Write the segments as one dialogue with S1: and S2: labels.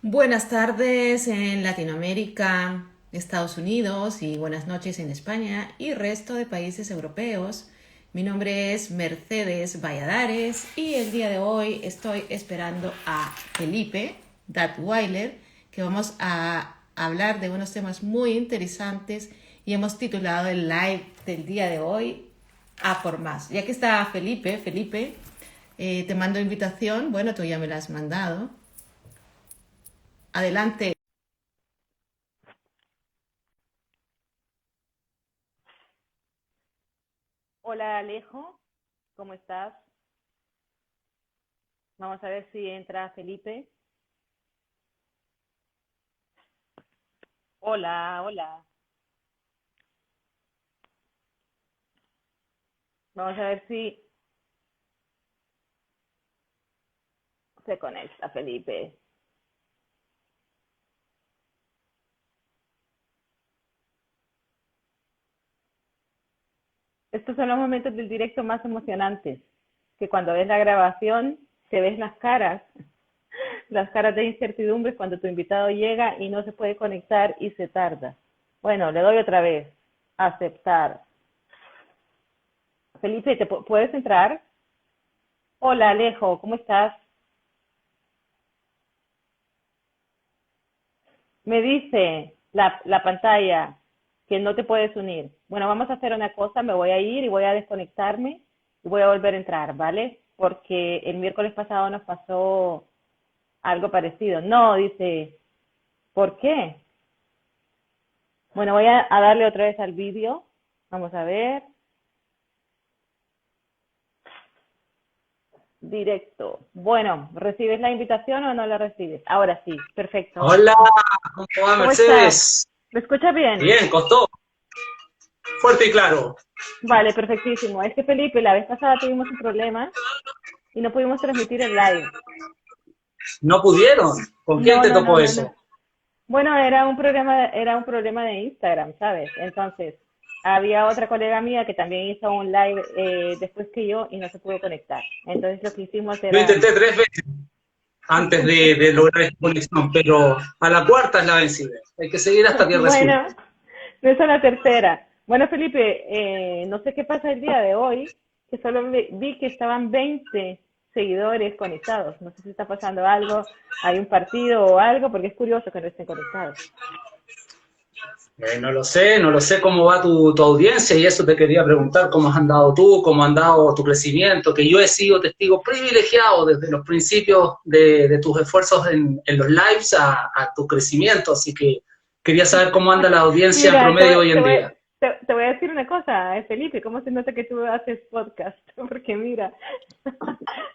S1: Buenas tardes en Latinoamérica, Estados Unidos y buenas noches en España y resto de países europeos. Mi nombre es Mercedes Valladares y el día de hoy estoy esperando a Felipe Datweiler, que vamos a hablar de unos temas muy interesantes y hemos titulado el live del día de hoy A por más. Ya que está Felipe, te mando invitación. Bueno, tú ya me la has mandado. Adelante.
S2: Hola Alejo, ¿cómo estás? Vamos a ver si entra Felipe. Hola, hola. Vamos a ver si se conecta Felipe. Estos son los momentos del directo más emocionantes, que cuando ves la grabación te ves las caras de incertidumbre cuando tu invitado llega y no se puede conectar y se tarda. Bueno, le doy otra vez. Aceptar. Felipe, ¿puedes entrar? Hola Alejo, ¿cómo estás? Me dice la pantalla que no te puedes unir. Bueno, vamos a hacer una cosa, me voy a ir y voy a desconectarme y voy a volver a entrar, ¿vale? Porque el miércoles pasado nos pasó algo parecido. No, dice, ¿por qué? Bueno, voy a darle otra vez al vídeo. Vamos a ver. Directo. Bueno, ¿recibes la invitación o no la recibes? Ahora sí, perfecto.
S3: Hola, ¿cómo va
S2: ¿Cómo estás?
S3: Mercedes?
S2: ¿Me escuchas bien?
S3: Bien, costó. Fuerte y claro.
S2: Vale, perfectísimo. Es que Felipe, la vez pasada tuvimos un problema y no pudimos transmitir el live.
S3: ¿No pudieron? ¿Con quién
S2: No,
S3: te
S2: no, no,
S3: tocó
S2: no, no.
S3: eso?
S2: Bueno, era un problema de Instagram, ¿sabes? Entonces, había otra colega mía que también hizo un live después que yo y no se pudo conectar. Entonces, lo que hicimos
S3: Yo
S2: era,
S3: intenté 3 veces antes de lograr esta conexión, pero a la cuarta es la vencida. Hay que seguir hasta que
S2: bueno,
S3: resulte.
S2: no es la tercera. Bueno, Felipe, no sé qué pasa el día de hoy, que solo vi que estaban 20 seguidores conectados. No sé si está pasando algo, hay un partido o algo, porque es curioso que no estén conectados.
S3: No lo sé cómo va tu audiencia y eso te quería preguntar cómo has andado tú, cómo ha andado tu crecimiento, que yo he sido testigo privilegiado desde los principios de tus esfuerzos en los lives a tu crecimiento, así que quería saber cómo anda la audiencia en
S2: Mira,
S3: promedio hoy en día.
S2: te voy a decir una cosa, Felipe, ¿cómo se nota que tú haces podcast? Porque mira,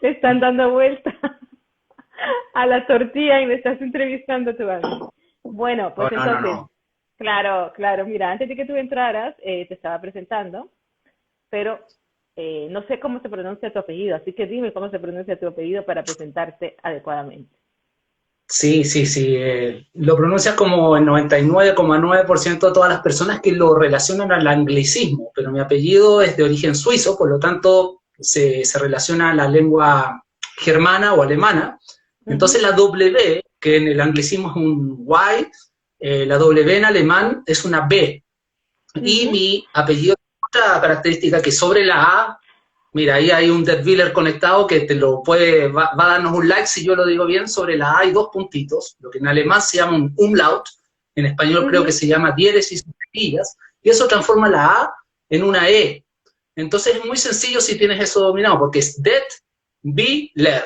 S2: le están dando vuelta a la tortilla y me estás entrevistando tú a mí. Bueno,
S3: Oh,
S2: pues
S3: no, no,
S2: entonces,
S3: no.
S2: claro, claro, mira, antes de que tú entraras, te estaba presentando, pero no sé cómo se pronuncia tu apellido, así que dime cómo se pronuncia tu apellido para presentarte adecuadamente.
S3: Sí, sí, sí. Lo pronuncias como el 99,9% de todas las personas que lo relacionan al anglicismo, pero mi apellido es de origen suizo, por lo tanto se relaciona a la lengua germana o alemana. Entonces
S2: Ujú,
S3: la W, que en el anglicismo es un Y, la W en alemán es una B. Y
S2: ujú.
S3: mi apellido tiene otra característica que sobre la A. Mira, ahí hay un Dealer conectado que te lo va a darnos un like si yo lo digo bien. Sobre la A hay dos puntitos, lo que en alemán se llama un umlaut, en español creo que
S2: Ujú.
S3: se llama diéresis comillas, y eso transforma la A en una E. Entonces es muy sencillo si tienes eso dominado, porque es Det, Be, Ler.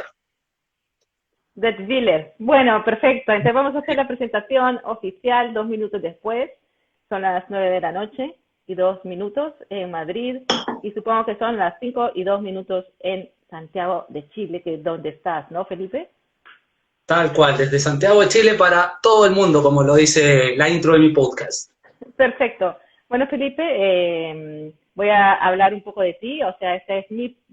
S2: Detviller. Bueno, perfecto. Entonces vamos a hacer la presentación oficial 2 minutos después. Son las 9 de la noche y 2 minutos en Madrid. Y supongo que son las 5 y 2 minutos en Santiago de Chile, que es donde estás, ¿no, Felipe?
S3: Tal cual, desde Santiago de Chile para todo el mundo, como lo dice la intro de mi podcast.
S2: Perfecto. Bueno, Felipe, voy a hablar un poco de ti. O sea, esta es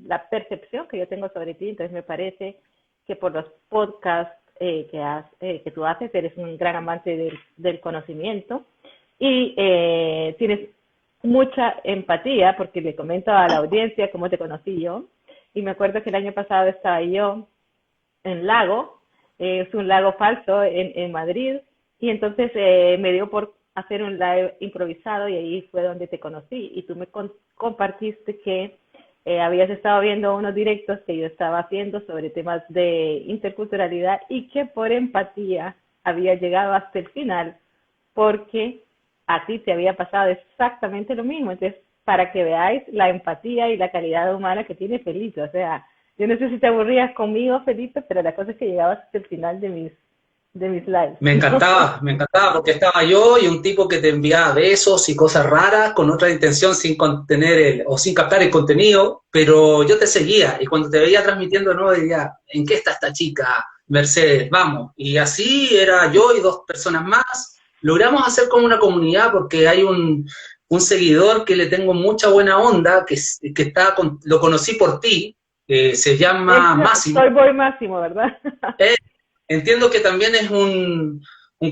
S2: la percepción que yo tengo sobre ti. Entonces me parece que por los podcasts que tú haces, eres un gran amante del conocimiento y tienes mucha empatía, porque le comento a la audiencia cómo te conocí yo. Y me acuerdo que el año pasado estaba yo en Lago es un lago falso en Madrid, y entonces me dio por hacer un live improvisado y ahí fue donde te conocí y tú me compartiste que habías estado viendo unos directos que yo estaba haciendo sobre temas de interculturalidad y que por empatía había llegado hasta el final porque a ti te había pasado exactamente lo mismo. Entonces, para que veáis la empatía y la calidad humana que tiene Felipe. O sea, yo no sé si te aburrías conmigo, Felipe, pero la cosa es que llegabas hasta el final de mis lives.
S3: Me encantaba porque estaba yo y un tipo que te enviaba besos y cosas raras con otra intención sin contener o sin captar el contenido, pero yo te seguía y cuando te veía transmitiendo de nuevo diría, ¿en qué está esta chica, Mercedes? Vamos. Y así era yo y dos personas más. Logramos hacer como una comunidad porque hay un seguidor que le tengo mucha buena onda, que está lo conocí por ti, se llama Máximo.
S2: Soy Boy Máximo, ¿verdad?
S3: Entiendo que también es un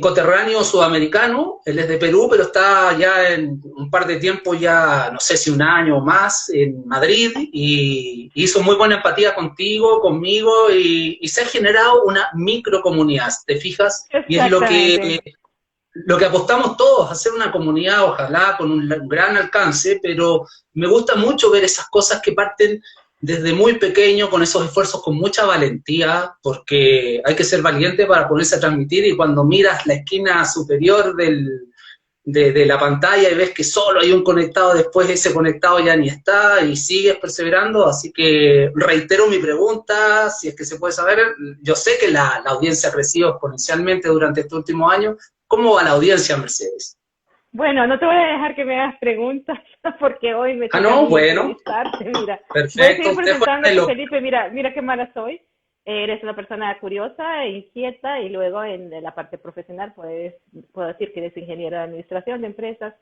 S3: coterráneo sudamericano, él es de Perú, pero está ya en un par de tiempo, ya no sé si un año o más, en Madrid, y hizo muy buena empatía contigo, conmigo, y se ha generado una microcomunidad, ¿te fijas? Y es lo que apostamos todos, hacer una comunidad, ojalá con un gran alcance, pero me gusta mucho ver esas cosas que parten desde muy pequeño, con esos esfuerzos, con mucha valentía, porque hay que ser valiente para ponerse a transmitir, y cuando miras la esquina superior de la pantalla y ves que solo hay un conectado, después ese conectado ya ni está, y sigues perseverando, así que reitero mi pregunta, si es que se puede saber, yo sé que la audiencia ha crecido exponencialmente durante estos últimos años. ¿Cómo va la audiencia, Mercedes?
S2: Bueno, no te voy a dejar que me hagas preguntas porque hoy me toca
S3: no, bueno,
S2: entrevistarte, mira.
S3: perfecto.
S2: Voy a seguir presentándote, Felipe, mira qué mala soy. Eres una persona curiosa e inquieta y luego en la parte profesional puedo decir que eres ingeniero de administración de empresas,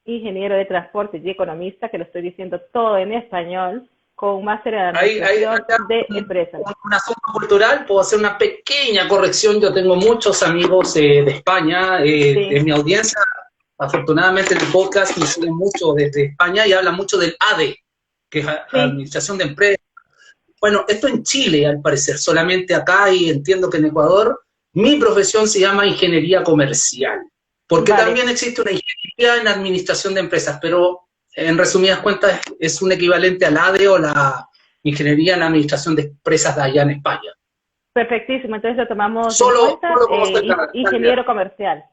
S2: ingeniero de transporte y economista, que lo estoy diciendo todo en español, con un máster en administración de empresas.
S3: Un asunto cultural, puedo hacer una pequeña corrección. Yo tengo muchos amigos de España,
S2: Sí.
S3: en mi audiencia, afortunadamente en el podcast me siguen mucho desde España y hablan mucho del ADE, que es Administración de Empresas. Bueno, esto en Chile, al parecer, solamente acá, y entiendo que en Ecuador, mi profesión se llama Ingeniería Comercial, porque también existe una ingeniería en Administración de Empresas, pero en resumidas cuentas es un equivalente al ADE o la Ingeniería en Administración de Empresas de allá en España.
S2: Perfectísimo, entonces lo tomamos en cuenta, ingeniero comercial.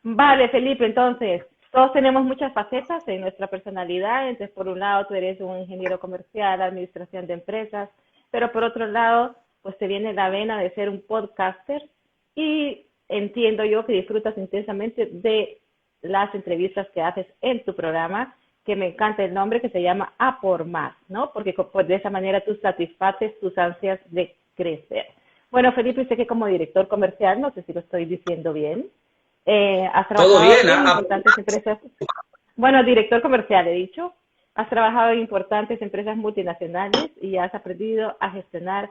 S2: Vale, Felipe, entonces, todos tenemos muchas facetas en nuestra personalidad. Entonces, por un lado, tú eres un ingeniero comercial, administración de empresas, pero por otro lado, pues te viene la vena de ser un podcaster y entiendo yo que disfrutas intensamente de las entrevistas que haces en tu programa, que me encanta el nombre, que se llama A por Más, ¿no? Porque de esa manera tú satisfaces tus ansias de crecer. Bueno, Felipe, sé que como director comercial, no sé si lo estoy diciendo bien, has trabajado en importantes empresas. Bueno, director comercial, he dicho. Has trabajado en importantes empresas multinacionales y has aprendido a gestionar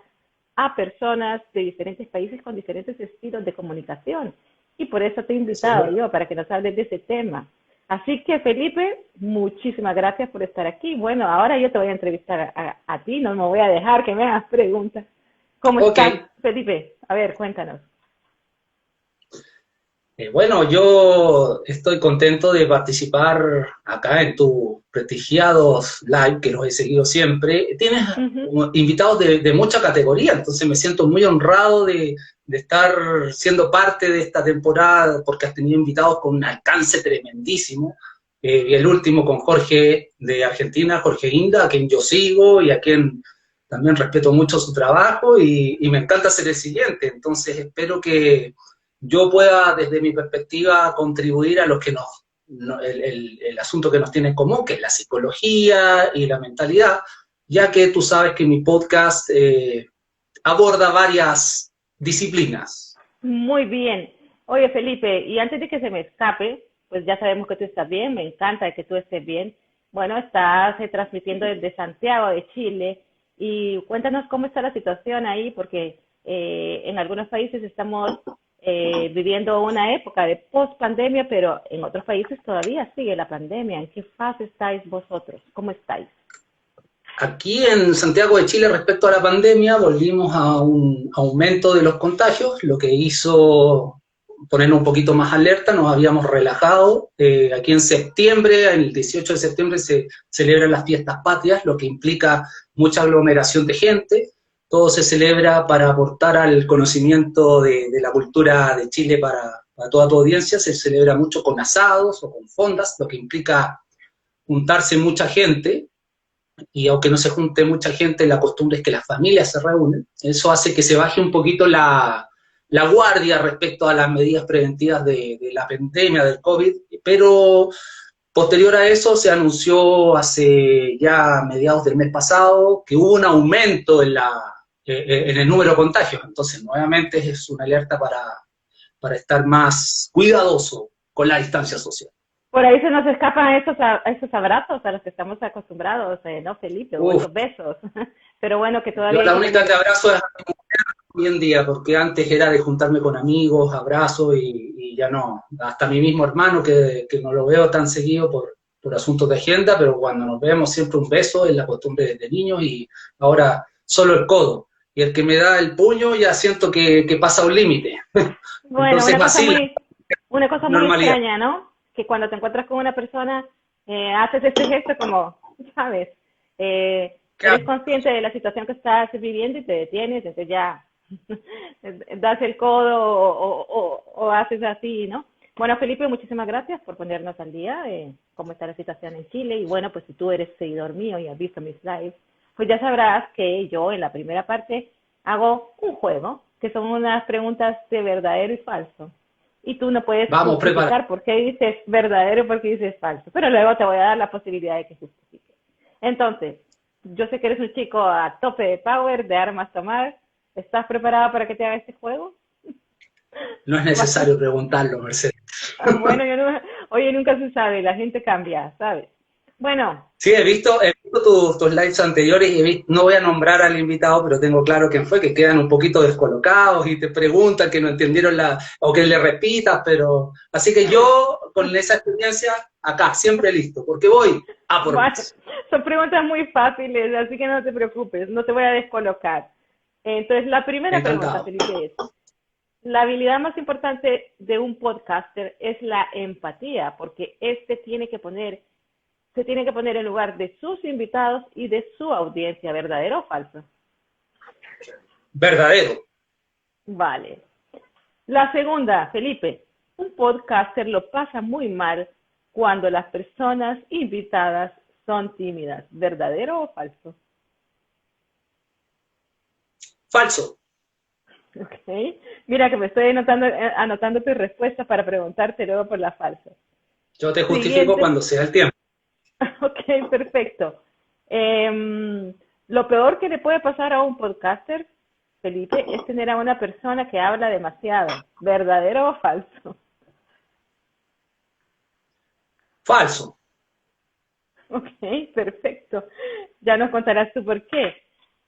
S2: a personas de diferentes países con diferentes estilos de comunicación. Y por eso te he invitado yo, para que nos hables de ese tema. Así que, Felipe, muchísimas gracias por estar aquí. Bueno, ahora yo te voy a entrevistar a ti, no me voy a dejar que me hagas preguntas. ¿Cómo estás, Felipe? A ver, cuéntanos.
S3: Bueno, yo estoy contento de participar acá en tus prestigiados live, que los he seguido siempre. Tienes invitados de mucha categoría, entonces me siento muy honrado de estar siendo parte de esta temporada, porque has tenido invitados con un alcance tremendísimo. Y el último con Jorge de Argentina, Jorge Inda, a quien yo sigo y a quien también respeto mucho su trabajo, y me encanta ser el siguiente. Entonces espero que yo pueda, desde mi perspectiva, contribuir a los que el asunto que nos tiene en común, que es la psicología y la mentalidad, ya que tú sabes que mi podcast aborda varias disciplinas.
S2: Muy bien. Oye, Felipe, y antes de que se me escape, pues ya sabemos que tú estás bien, me encanta que tú estés bien. Bueno, estás transmitiendo desde Santiago de Chile, y cuéntanos cómo está la situación ahí, porque en algunos países estamos viviendo una época de post-pandemia, pero en otros países todavía sigue la pandemia. ¿En qué fase estáis vosotros? ¿Cómo estáis?
S3: Aquí en Santiago de Chile, respecto a la pandemia, volvimos a un aumento de los contagios, lo que hizo ponernos un poquito más alerta, nos habíamos relajado. Aquí en septiembre, el 18 de septiembre, se celebran las fiestas patrias, lo que implica mucha aglomeración de gente. Todo se celebra para aportar al conocimiento de la cultura de Chile para toda tu audiencia. Se celebra mucho con asados o con fondas, lo que implica juntarse mucha gente, y aunque no se junte mucha gente, la costumbre es que las familias se reúnen. Eso hace que se baje un poquito la guardia respecto a las medidas preventivas de la pandemia del COVID, pero posterior a eso se anunció hace ya mediados del mes pasado que hubo un aumento en el número de contagios. Entonces, nuevamente es una alerta para estar más cuidadoso con la distancia social.
S2: Por ahí se nos escapan esos abrazos a los que estamos acostumbrados, ¿no, Felipe? O
S3: Uf,
S2: esos besos. Pero bueno, que
S3: yo
S2: todavía hay
S3: la
S2: que
S3: única
S2: tener.
S3: que abrazo es a mi mujer hoy en día, porque antes era de juntarme con amigos, abrazo, y ya no. Hasta mi mismo hermano, que no lo veo tan seguido por asuntos de agenda, pero cuando nos vemos siempre un beso, es la costumbre de niños, y ahora solo el codo. Y el que me da el puño ya siento que pasa un límite.
S2: Bueno,
S3: Entonces vacila,
S2: una cosa muy
S3: normalidad.
S2: extraña, ¿no? Que cuando te encuentras con una persona, haces este gesto como, ¿sabes? Eres
S3: Claro.
S2: consciente de la situación que estás viviendo y te detienes, entonces ya das el codo o haces así, ¿no? Bueno, Felipe, muchísimas gracias por ponernos al día de cómo está la situación en Chile. Y bueno, pues si tú eres seguidor mío y has visto mis lives, pues ya sabrás que yo en la primera parte hago un juego, que son unas preguntas de verdadero y falso. Y tú no puedes
S3: Vamos, prepara.
S2: justificar por qué dices verdadero y por qué dices falso. Pero luego te voy a dar la posibilidad de que justifiques. Entonces, yo sé que eres un chico a tope de power, de armas tomar. ¿Estás preparada para que te haga este juego?
S3: No es necesario preguntarlo, Mercedes.
S2: Bueno, yo no, oye, nunca se sabe, la gente cambia, ¿sabes? Bueno,
S3: Sí, he visto tus lives anteriores y no voy a nombrar al invitado, pero tengo claro quién fue, que quedan un poquito descolocados y te preguntan que no entendieron o que le repitas, pero así que yo con esa experiencia acá, siempre listo, porque voy a por
S2: bueno,
S3: más.
S2: son preguntas muy fáciles, así que no te preocupes, no te voy a descolocar. Entonces, la primera pregunta,
S3: Encantado.
S2: Felipe, es, la habilidad más importante de un podcaster es la empatía, porque se tiene que poner en lugar de sus invitados y de su audiencia, ¿verdadero o falso?
S3: Verdadero.
S2: Vale. La segunda, Felipe, un podcaster lo pasa muy mal cuando las personas invitadas son tímidas, ¿verdadero o falso?
S3: Falso.
S2: Ok. Mira que me estoy anotando tu respuesta para preguntarte luego por la falsa.
S3: Yo te justifico
S2: Siguiente.
S3: cuando sea el tiempo.
S2: Ok, perfecto. Lo peor que le puede pasar a un podcaster, Felipe, es tener a una persona que habla demasiado. ¿Verdadero o falso?
S3: Falso.
S2: Ok, perfecto. Ya nos contarás tú por qué.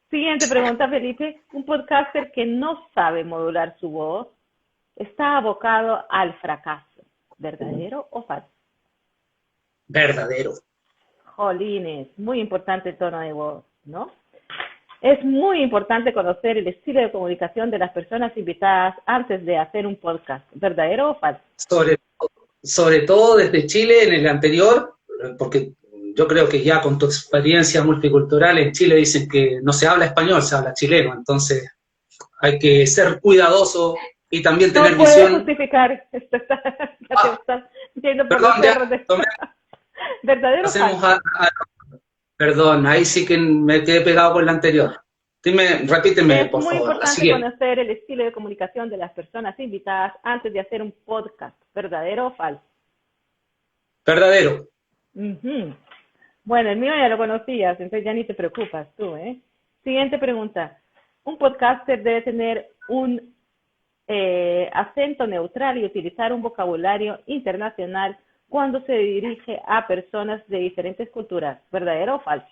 S2: Siguiente pregunta, Felipe. Un podcaster que no sabe modular su voz está abocado al fracaso. ¿Verdadero o falso?
S3: Verdadero.
S2: Jolines, muy importante el tono de voz, ¿no? Es muy importante conocer el estilo de comunicación de las personas invitadas antes de hacer un podcast. ¿Verdadero o falso?
S3: Sobre, sobre todo desde Chile en el anterior, porque yo creo que ya con tu experiencia multicultural en Chile dicen que no se habla español, se habla chileno, entonces hay que ser cuidadoso y también tener
S2: No puedes
S3: visión.
S2: justificar. Ya te
S3: Ah,
S2: estás yendo por los
S3: perdón, ya,
S2: cerros. ¿Verdadero o
S3: pasemos
S2: falso?
S3: perdón, ahí sí que me quedé pegado con la anterior. Dime, repíteme,
S2: Es
S3: por
S2: muy
S3: favor, la
S2: importante
S3: siguiente.
S2: conocer el estilo de comunicación de las personas invitadas antes de hacer un podcast. ¿Verdadero o falso?
S3: Verdadero.
S2: Ujú. Bueno, el mío ya lo conocías, entonces ya ni te preocupas tú, ¿eh? Siguiente pregunta. Un podcaster debe tener un acento neutral y utilizar un vocabulario internacional cuando se dirige a personas de diferentes culturas. ¿Verdadero o falso?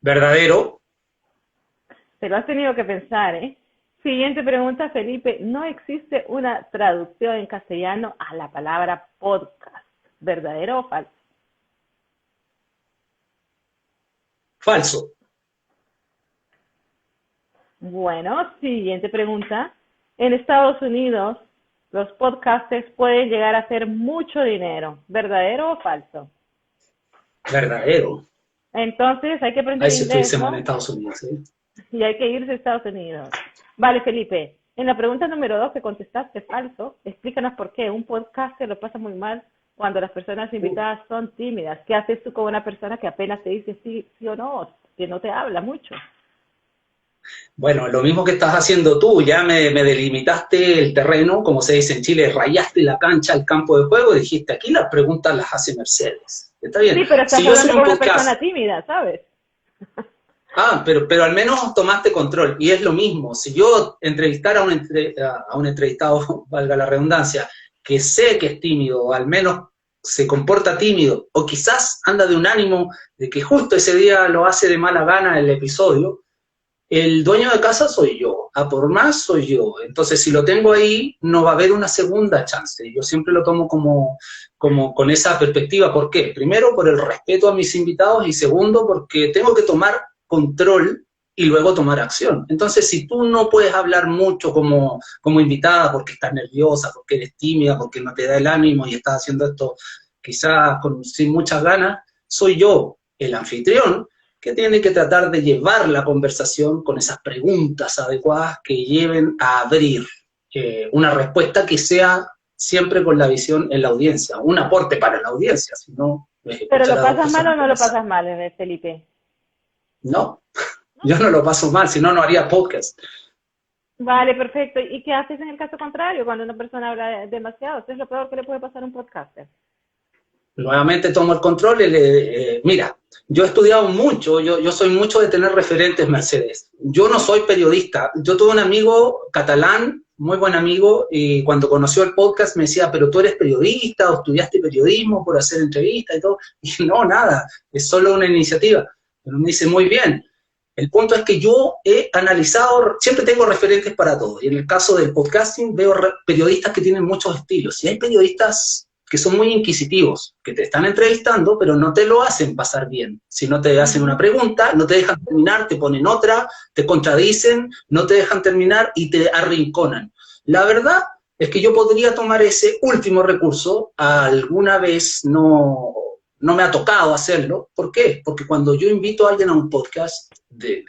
S3: Verdadero.
S2: Te lo has tenido que pensar, ¿eh? Siguiente pregunta, Felipe. No existe una traducción en castellano a la palabra podcast. ¿Verdadero o falso?
S3: Falso.
S2: Bueno, siguiente pregunta. En Estados Unidos, los podcasters pueden llegar a hacer mucho dinero. ¿Verdadero o falso?
S3: Verdadero.
S2: Entonces hay que aprender
S3: Ahí si
S2: inglés,
S3: estuviésemos en
S2: ¿no?
S3: Estados Unidos, ¿sí?
S2: Y hay que irse a Estados Unidos. Vale, Felipe. En la pregunta número 2 que contestaste falso, explícanos por qué. Un podcaster lo pasa muy mal cuando las personas invitadas son tímidas. ¿Qué haces tú con una persona que apenas te dice sí, sí o no, que no te habla mucho?
S3: Bueno, lo mismo que estás haciendo tú, ya me delimitaste el terreno, como se dice en Chile, rayaste la cancha, el campo de juego, y dijiste, aquí las preguntas las hace Mercedes. Está bien.
S2: Sí, pero estás
S3: Si yo soy
S2: hablando
S3: un
S2: con una
S3: podcast,
S2: persona tímida, ¿sabes?
S3: pero al menos tomaste control, y es lo mismo. Si yo entrevistara a un entrevistado, valga la redundancia, que sé que es tímido, o al menos se comporta tímido, o quizás anda de un ánimo de que justo ese día lo hace de mala gana el episodio, el dueño de casa soy yo, a por más soy yo. Entonces, si lo tengo ahí, no va a haber una segunda chance. Yo siempre lo tomo como con esa perspectiva. ¿Por qué? Primero, por el respeto a mis invitados, y segundo, porque tengo que tomar control y luego tomar acción. Entonces, si tú no puedes hablar mucho como invitada porque estás nerviosa, porque eres tímida, porque no te da el ánimo y estás haciendo esto quizás sin muchas ganas, soy yo, el anfitrión, que tiene que tratar de llevar la conversación con esas preguntas adecuadas que lleven a abrir una respuesta que sea siempre con la visión en la audiencia, un aporte para la audiencia, si no...
S2: ¿Pero lo pasas mal o no lo pasas mal, Felipe?
S3: No, yo no lo paso mal, si no, no haría podcast.
S2: Vale, perfecto. ¿Y qué haces en el caso contrario, cuando una persona habla demasiado? Eso es lo peor que le puede pasar a un podcaster.
S3: Nuevamente tomo el control. Mira, yo he estudiado mucho, yo soy mucho de tener referentes, Mercedes. Yo no soy periodista. Yo tuve un amigo catalán, muy buen amigo, y cuando conoció el podcast me decía, pero tú eres periodista o estudiaste periodismo por hacer entrevistas y todo. Y no, nada, es solo una iniciativa. Pero me dice, muy bien. El punto es que yo he analizado, siempre tengo referentes para todo. Y en el caso del podcasting veo periodistas que tienen muchos estilos. Y hay periodistas que son muy inquisitivos, que te están entrevistando, pero no te lo hacen pasar bien. Si no te hacen una pregunta, no te dejan terminar, te ponen otra, te contradicen, no te dejan terminar y te arrinconan. La verdad es que yo podría tomar ese último recurso, alguna vez no me ha tocado hacerlo. ¿Por qué? Porque cuando yo invito a alguien a un podcast de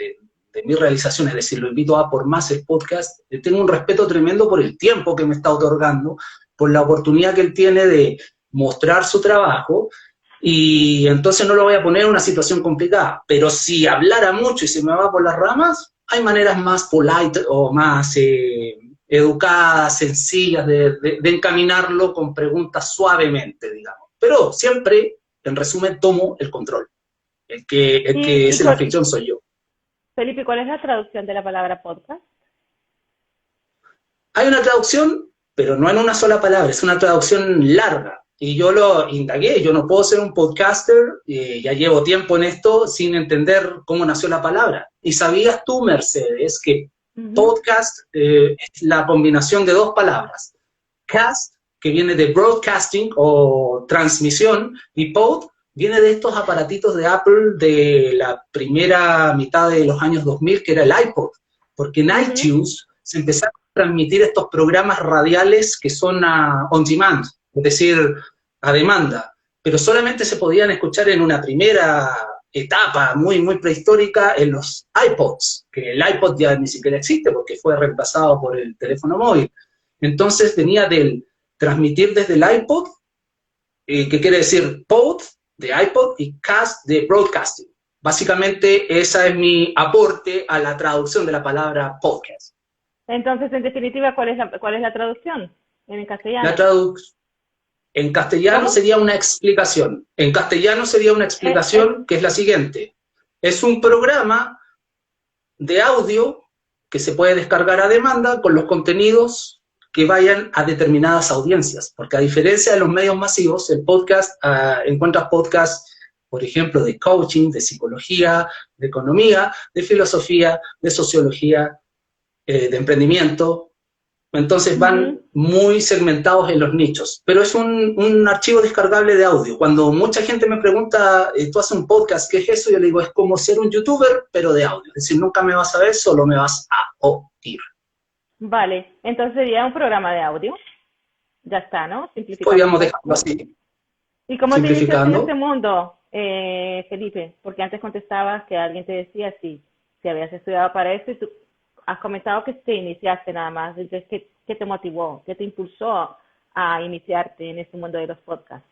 S3: mi realización, es decir, lo invito a por más el podcast, tengo un respeto tremendo por el tiempo que me está otorgando, por la oportunidad que él tiene de mostrar su trabajo, y entonces no lo voy a poner en una situación complicada. Pero si hablara mucho y se me va por las ramas, hay maneras más polite o más educadas, sencillas, de encaminarlo con preguntas suavemente, digamos. Pero siempre, en resumen, tomo el control. El que es el anfitrión soy yo.
S2: Felipe, ¿cuál es la traducción de la palabra podcast?
S3: Hay una traducción, pero no en una sola palabra, es una traducción larga. Y yo lo indagué, yo no puedo ser un podcaster, ya llevo tiempo en esto sin entender cómo nació la palabra. ¿Y sabías tú, Mercedes, que podcast es la combinación de dos palabras? Cast, que viene de broadcasting o transmisión, y pod viene de estos aparatitos de Apple de la primera mitad de los años 2000, que era el iPod, porque en iTunes se empezaron a transmitir estos programas radiales que son on demand, es decir, a demanda, pero solamente se podían escuchar en una primera etapa muy, muy prehistórica en los iPods, que el iPod ya ni siquiera existe porque fue reemplazado por el teléfono móvil. Entonces venía del transmitir desde el iPod, que quiere decir pod, de iPod, y cast, de broadcasting. Básicamente, ese es mi aporte a la traducción de la palabra podcast.
S2: Entonces, en definitiva, ¿cuál es la traducción en castellano?
S3: En castellano ¿cómo? Sería una explicación. En castellano sería una explicación que es la siguiente. Es un programa de audio que se puede descargar a demanda con los contenidos que vayan a determinadas audiencias, porque a diferencia de los medios masivos, el podcast, encuentras podcasts, por ejemplo, de coaching, de psicología, de economía, de filosofía, de sociología, de emprendimiento, Entonces van muy segmentados en los nichos, pero es un archivo descargable de audio. Cuando mucha gente me pregunta, ¿tú haces un podcast? ¿Qué es eso? Yo le digo, es como ser un youtuber, pero de audio. Es decir, nunca me vas a ver, solo me vas a oír.
S2: Vale, entonces sería un programa de audio. Ya está, ¿no? Simplificando.
S3: Podríamos dejarlo así.
S2: ¿Y cómo te iniciaste en
S3: Simplificando.
S2: este mundo, Felipe? Porque antes contestabas que alguien te decía si habías estudiado para esto y tú has comentado que te iniciaste nada más. Entonces, ¿qué te motivó? ¿Qué te impulsó a iniciarte en este mundo de los podcasts?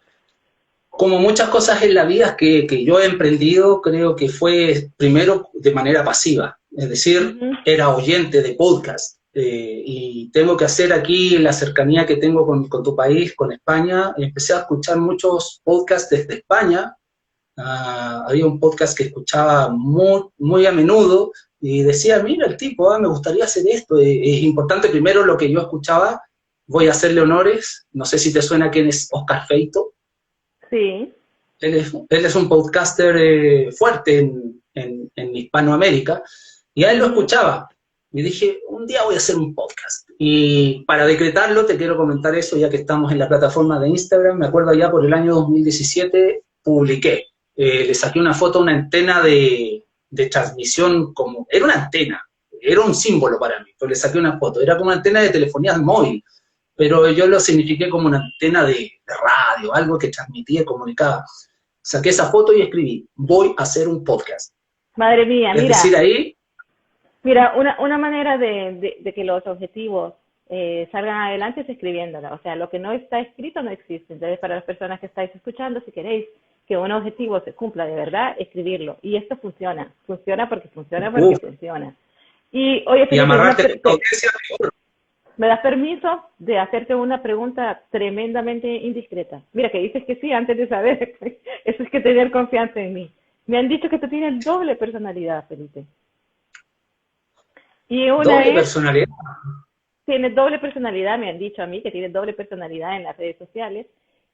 S3: Como muchas cosas en la vida que yo he emprendido, creo que fue primero de manera pasiva. Es decir, era oyente de podcast. Y tengo que hacer aquí la cercanía que tengo con tu país, con España. Empecé a escuchar muchos podcasts desde España. Había un podcast que escuchaba muy a menudo y decía, mira el tipo, me gustaría hacer esto. Es importante primero lo que yo escuchaba. Voy a hacerle honores. No sé si te suena quién es Oscar Feito.
S2: Sí.
S3: Él es un podcaster fuerte en Hispanoamérica, y a él lo escuchaba. Y dije, un día voy a hacer un podcast. Y para decretarlo, te quiero comentar eso, ya que estamos en la plataforma de Instagram. Me acuerdo ya por el año 2017, publiqué. Le saqué una foto a una antena de transmisión, como era una antena, era un símbolo para mí, pero le saqué una foto. Era como una antena de telefonía móvil, pero yo lo signifiqué como una antena de radio, algo que transmitía y comunicaba. Saqué esa foto y escribí, voy a hacer un podcast.
S2: Madre mía,
S3: es
S2: mira.
S3: Decir, ahí...
S2: Mira, una manera de que los objetivos salgan adelante es escribiéndola. O sea, lo que no está escrito no existe. Entonces, para las personas que estáis escuchando, si queréis que un objetivo se cumpla de verdad, escribirlo. Y esto funciona. Funciona porque funciona. Y, oye,
S3: y amarrarte con
S2: ¿me das permiso de hacerte una pregunta tremendamente indiscreta? Mira, que dices que sí antes de saber. Eso es que tener confianza en mí. Me han dicho que tú tienes doble personalidad, Felipe. Y
S3: doble personalidad.
S2: Tienes doble personalidad, me han dicho a mí que tienes doble personalidad en las redes sociales,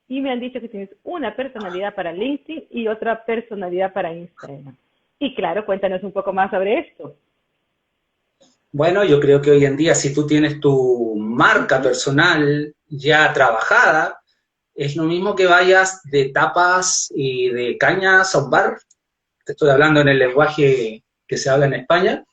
S2: y me han dicho que tienes una personalidad para LinkedIn y otra personalidad para Instagram. Y claro, cuéntanos un poco más sobre esto.
S3: Bueno, yo creo que hoy en día, si tú tienes tu marca personal ya trabajada, es lo mismo que vayas de tapas y de cañas a un bar. Te estoy hablando en el lenguaje que se habla en España.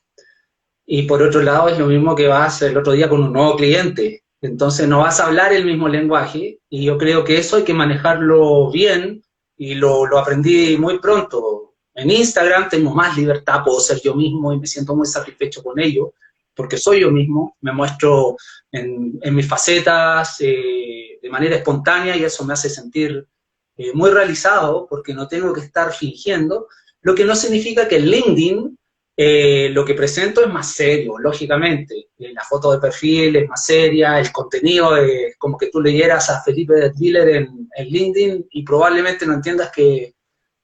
S3: Y por otro lado, es lo mismo que vas el otro día con un nuevo cliente. Entonces no vas a hablar el mismo lenguaje, y yo creo que eso hay que manejarlo bien, y lo aprendí muy pronto. En Instagram tengo más libertad, puedo ser yo mismo y me siento muy satisfecho con ello, porque soy yo mismo, me muestro en mis facetas de manera espontánea, y eso me hace sentir muy realizado, porque no tengo que estar fingiendo, lo que no significa que en LinkedIn lo que presento es más serio, lógicamente. La foto de perfil es más seria, el contenido es como que tú leyeras a Felipe de Tiller en LinkedIn y probablemente no entiendas que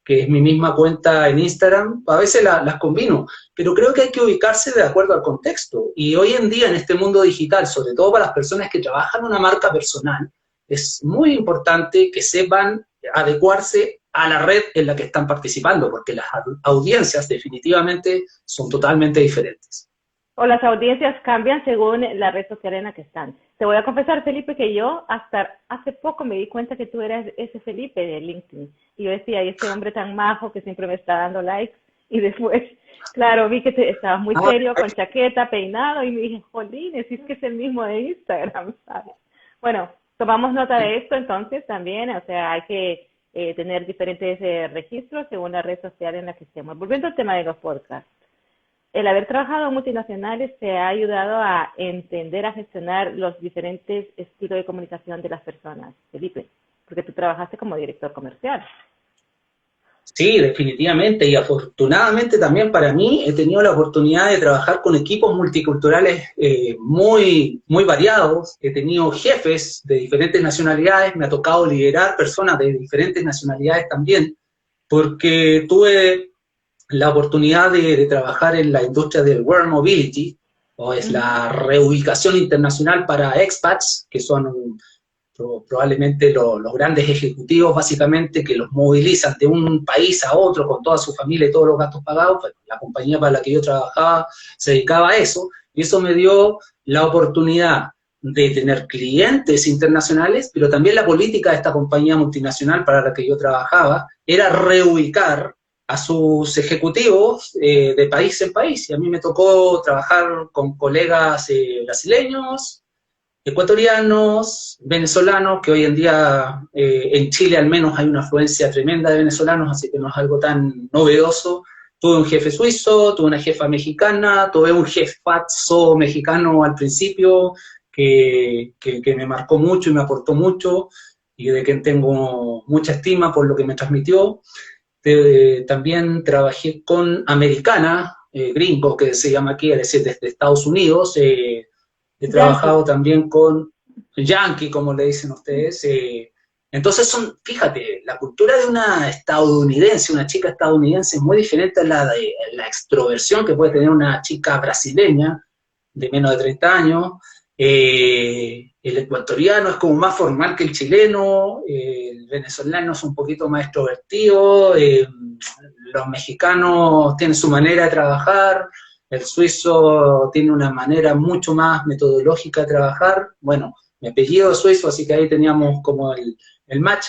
S3: es mi misma cuenta en Instagram. A veces las combino, pero creo que hay que ubicarse de acuerdo al contexto. Y hoy en día, en este mundo digital, sobre todo para las personas que trabajan una marca personal, es muy importante que sepan adecuarse a la red en la que están participando, porque las audiencias definitivamente son totalmente diferentes.
S2: O las audiencias cambian según la red social en la que están. Te voy a confesar, Felipe, que yo hasta hace poco me di cuenta que tú eras ese Felipe de LinkedIn. Y yo decía, y este hombre tan majo que siempre me está dando likes. Y después, claro, vi que estabas muy serio, con chaqueta, peinado, y me dije, jolines, si es que es el mismo de Instagram, ¿sabes? Bueno, tomamos nota de esto entonces también, o sea, hay que tener diferentes registros según la red social en la que estemos. Volviendo al tema de los podcasts, el haber trabajado en multinacionales te ha ayudado a entender, a gestionar los diferentes estilos de comunicación de las personas, Felipe, porque tú trabajaste como director comercial.
S3: Sí, definitivamente, y afortunadamente también para mí he tenido la oportunidad de trabajar con equipos multiculturales muy variados. He tenido jefes de diferentes nacionalidades, me ha tocado liderar personas de diferentes nacionalidades también, porque tuve la oportunidad de trabajar en la industria del World Mobility, o es la reubicación internacional para expats, que son probablemente los grandes ejecutivos, básicamente, que los movilizan de un país a otro con toda su familia y todos los gastos pagados. Pues la compañía para la que yo trabajaba se dedicaba a eso, y eso me dio la oportunidad de tener clientes internacionales, pero también la política de esta compañía multinacional para la que yo trabajaba era reubicar a sus ejecutivos de país en país. Y a mí me tocó trabajar con colegas brasileños, ecuatorianos, venezolanos, que hoy en día en Chile al menos hay una afluencia tremenda de venezolanos, así que no es algo tan novedoso. Tuve un jefe suizo, tuve una jefa mexicana, tuve un jefazo mexicano al principio que me marcó mucho y me aportó mucho y de quien tengo mucha estima por lo que me transmitió. También trabajé con americana, gringo que se llama aquí, es decir, desde Estados Unidos. He
S2: Yankee.
S3: trabajado también con yankee, como le dicen ustedes. Entonces fíjate, la cultura de una estadounidense, una chica estadounidense es muy diferente a la de la extroversión que puede tener una chica brasileña de menos de 30 años. El ecuatoriano es como más formal que el chileno, el venezolano es un poquito más extrovertido, los mexicanos tienen su manera de trabajar, el suizo tiene una manera mucho más metodológica de trabajar. Bueno, mi apellido es suizo, así que ahí teníamos como el match.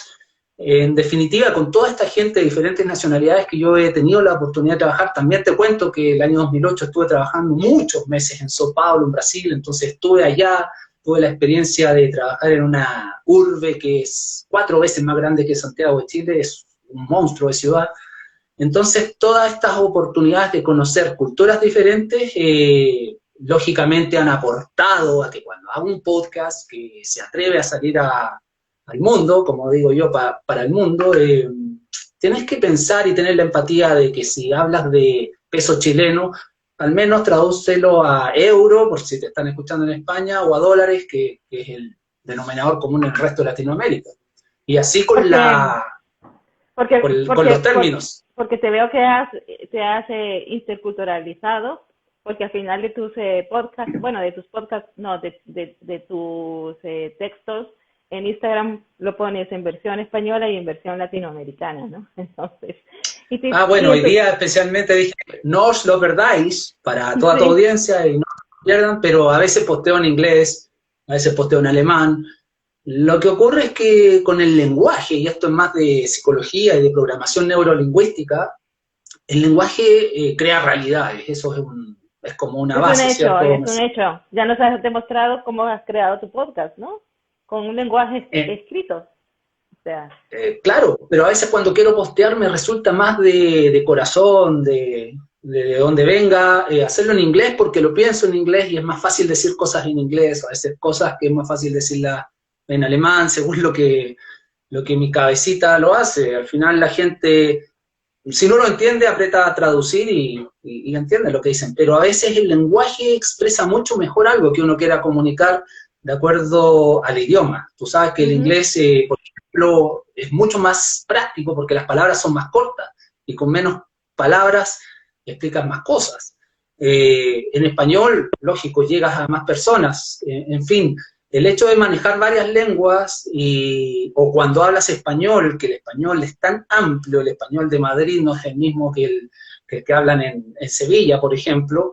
S3: En definitiva, con toda esta gente de diferentes nacionalidades que yo he tenido la oportunidad de trabajar, también te cuento que el año 2008 estuve trabajando muchos meses en São Paulo, en Brasil, entonces estuve allá, tuve la experiencia de trabajar en una urbe que es 4 veces más grande que Santiago de Chile, es un monstruo de ciudad. Entonces, todas estas oportunidades de conocer culturas diferentes, lógicamente han aportado a que cuando hago un podcast que se atreve a salir al mundo, como digo yo, para el mundo, tienes que pensar y tener la empatía de que si hablas de peso chileno, al menos tradúcelo a euro, por si te están escuchando en España, o a dólares, que es el denominador común en el resto de Latinoamérica. Y así con,
S2: Porque, porque,
S3: con los
S2: porque, porque,
S3: términos.
S2: porque te veo que te has interculturalizado, porque al final de tus podcasts, bueno, de tus podcasts, no, de tus textos en Instagram lo pones en versión española y en versión latinoamericana, ¿no? Entonces,
S3: Bueno, hoy día especialmente dije, no os lo perdáis para toda tu
S2: sí,
S3: audiencia y no lo pierdan, pero a veces posteo en inglés, a veces posteo en alemán. Lo que ocurre es que con el lenguaje, y esto es más de psicología y de programación neurolingüística, el lenguaje crea realidades, eso es como una base, ¿cierto?
S2: es un hecho. Ya nos has demostrado cómo has creado tu podcast, ¿no? Con un lenguaje
S3: Eh,
S2: escrito. O sea,
S3: Claro, pero a veces cuando quiero postear me resulta más de corazón, de donde venga, hacerlo en inglés porque lo pienso en inglés y es más fácil decir cosas en inglés, a veces cosas que es más fácil decirlas en alemán, según lo que mi cabecita lo hace. Al final la gente, si no lo entiende, aprieta a traducir y entiende lo que dicen, pero a veces el lenguaje expresa mucho mejor algo que uno quiera comunicar de acuerdo al idioma. Tú sabes que el
S2: ujú.
S3: inglés, por ejemplo, es mucho más práctico porque las palabras son más cortas y con menos palabras explicas más cosas. En español, lógico, llegas a más personas, en fin, el hecho de manejar varias lenguas o cuando hablas español, que el español es tan amplio, el español de Madrid no es el mismo que hablan en Sevilla, por ejemplo,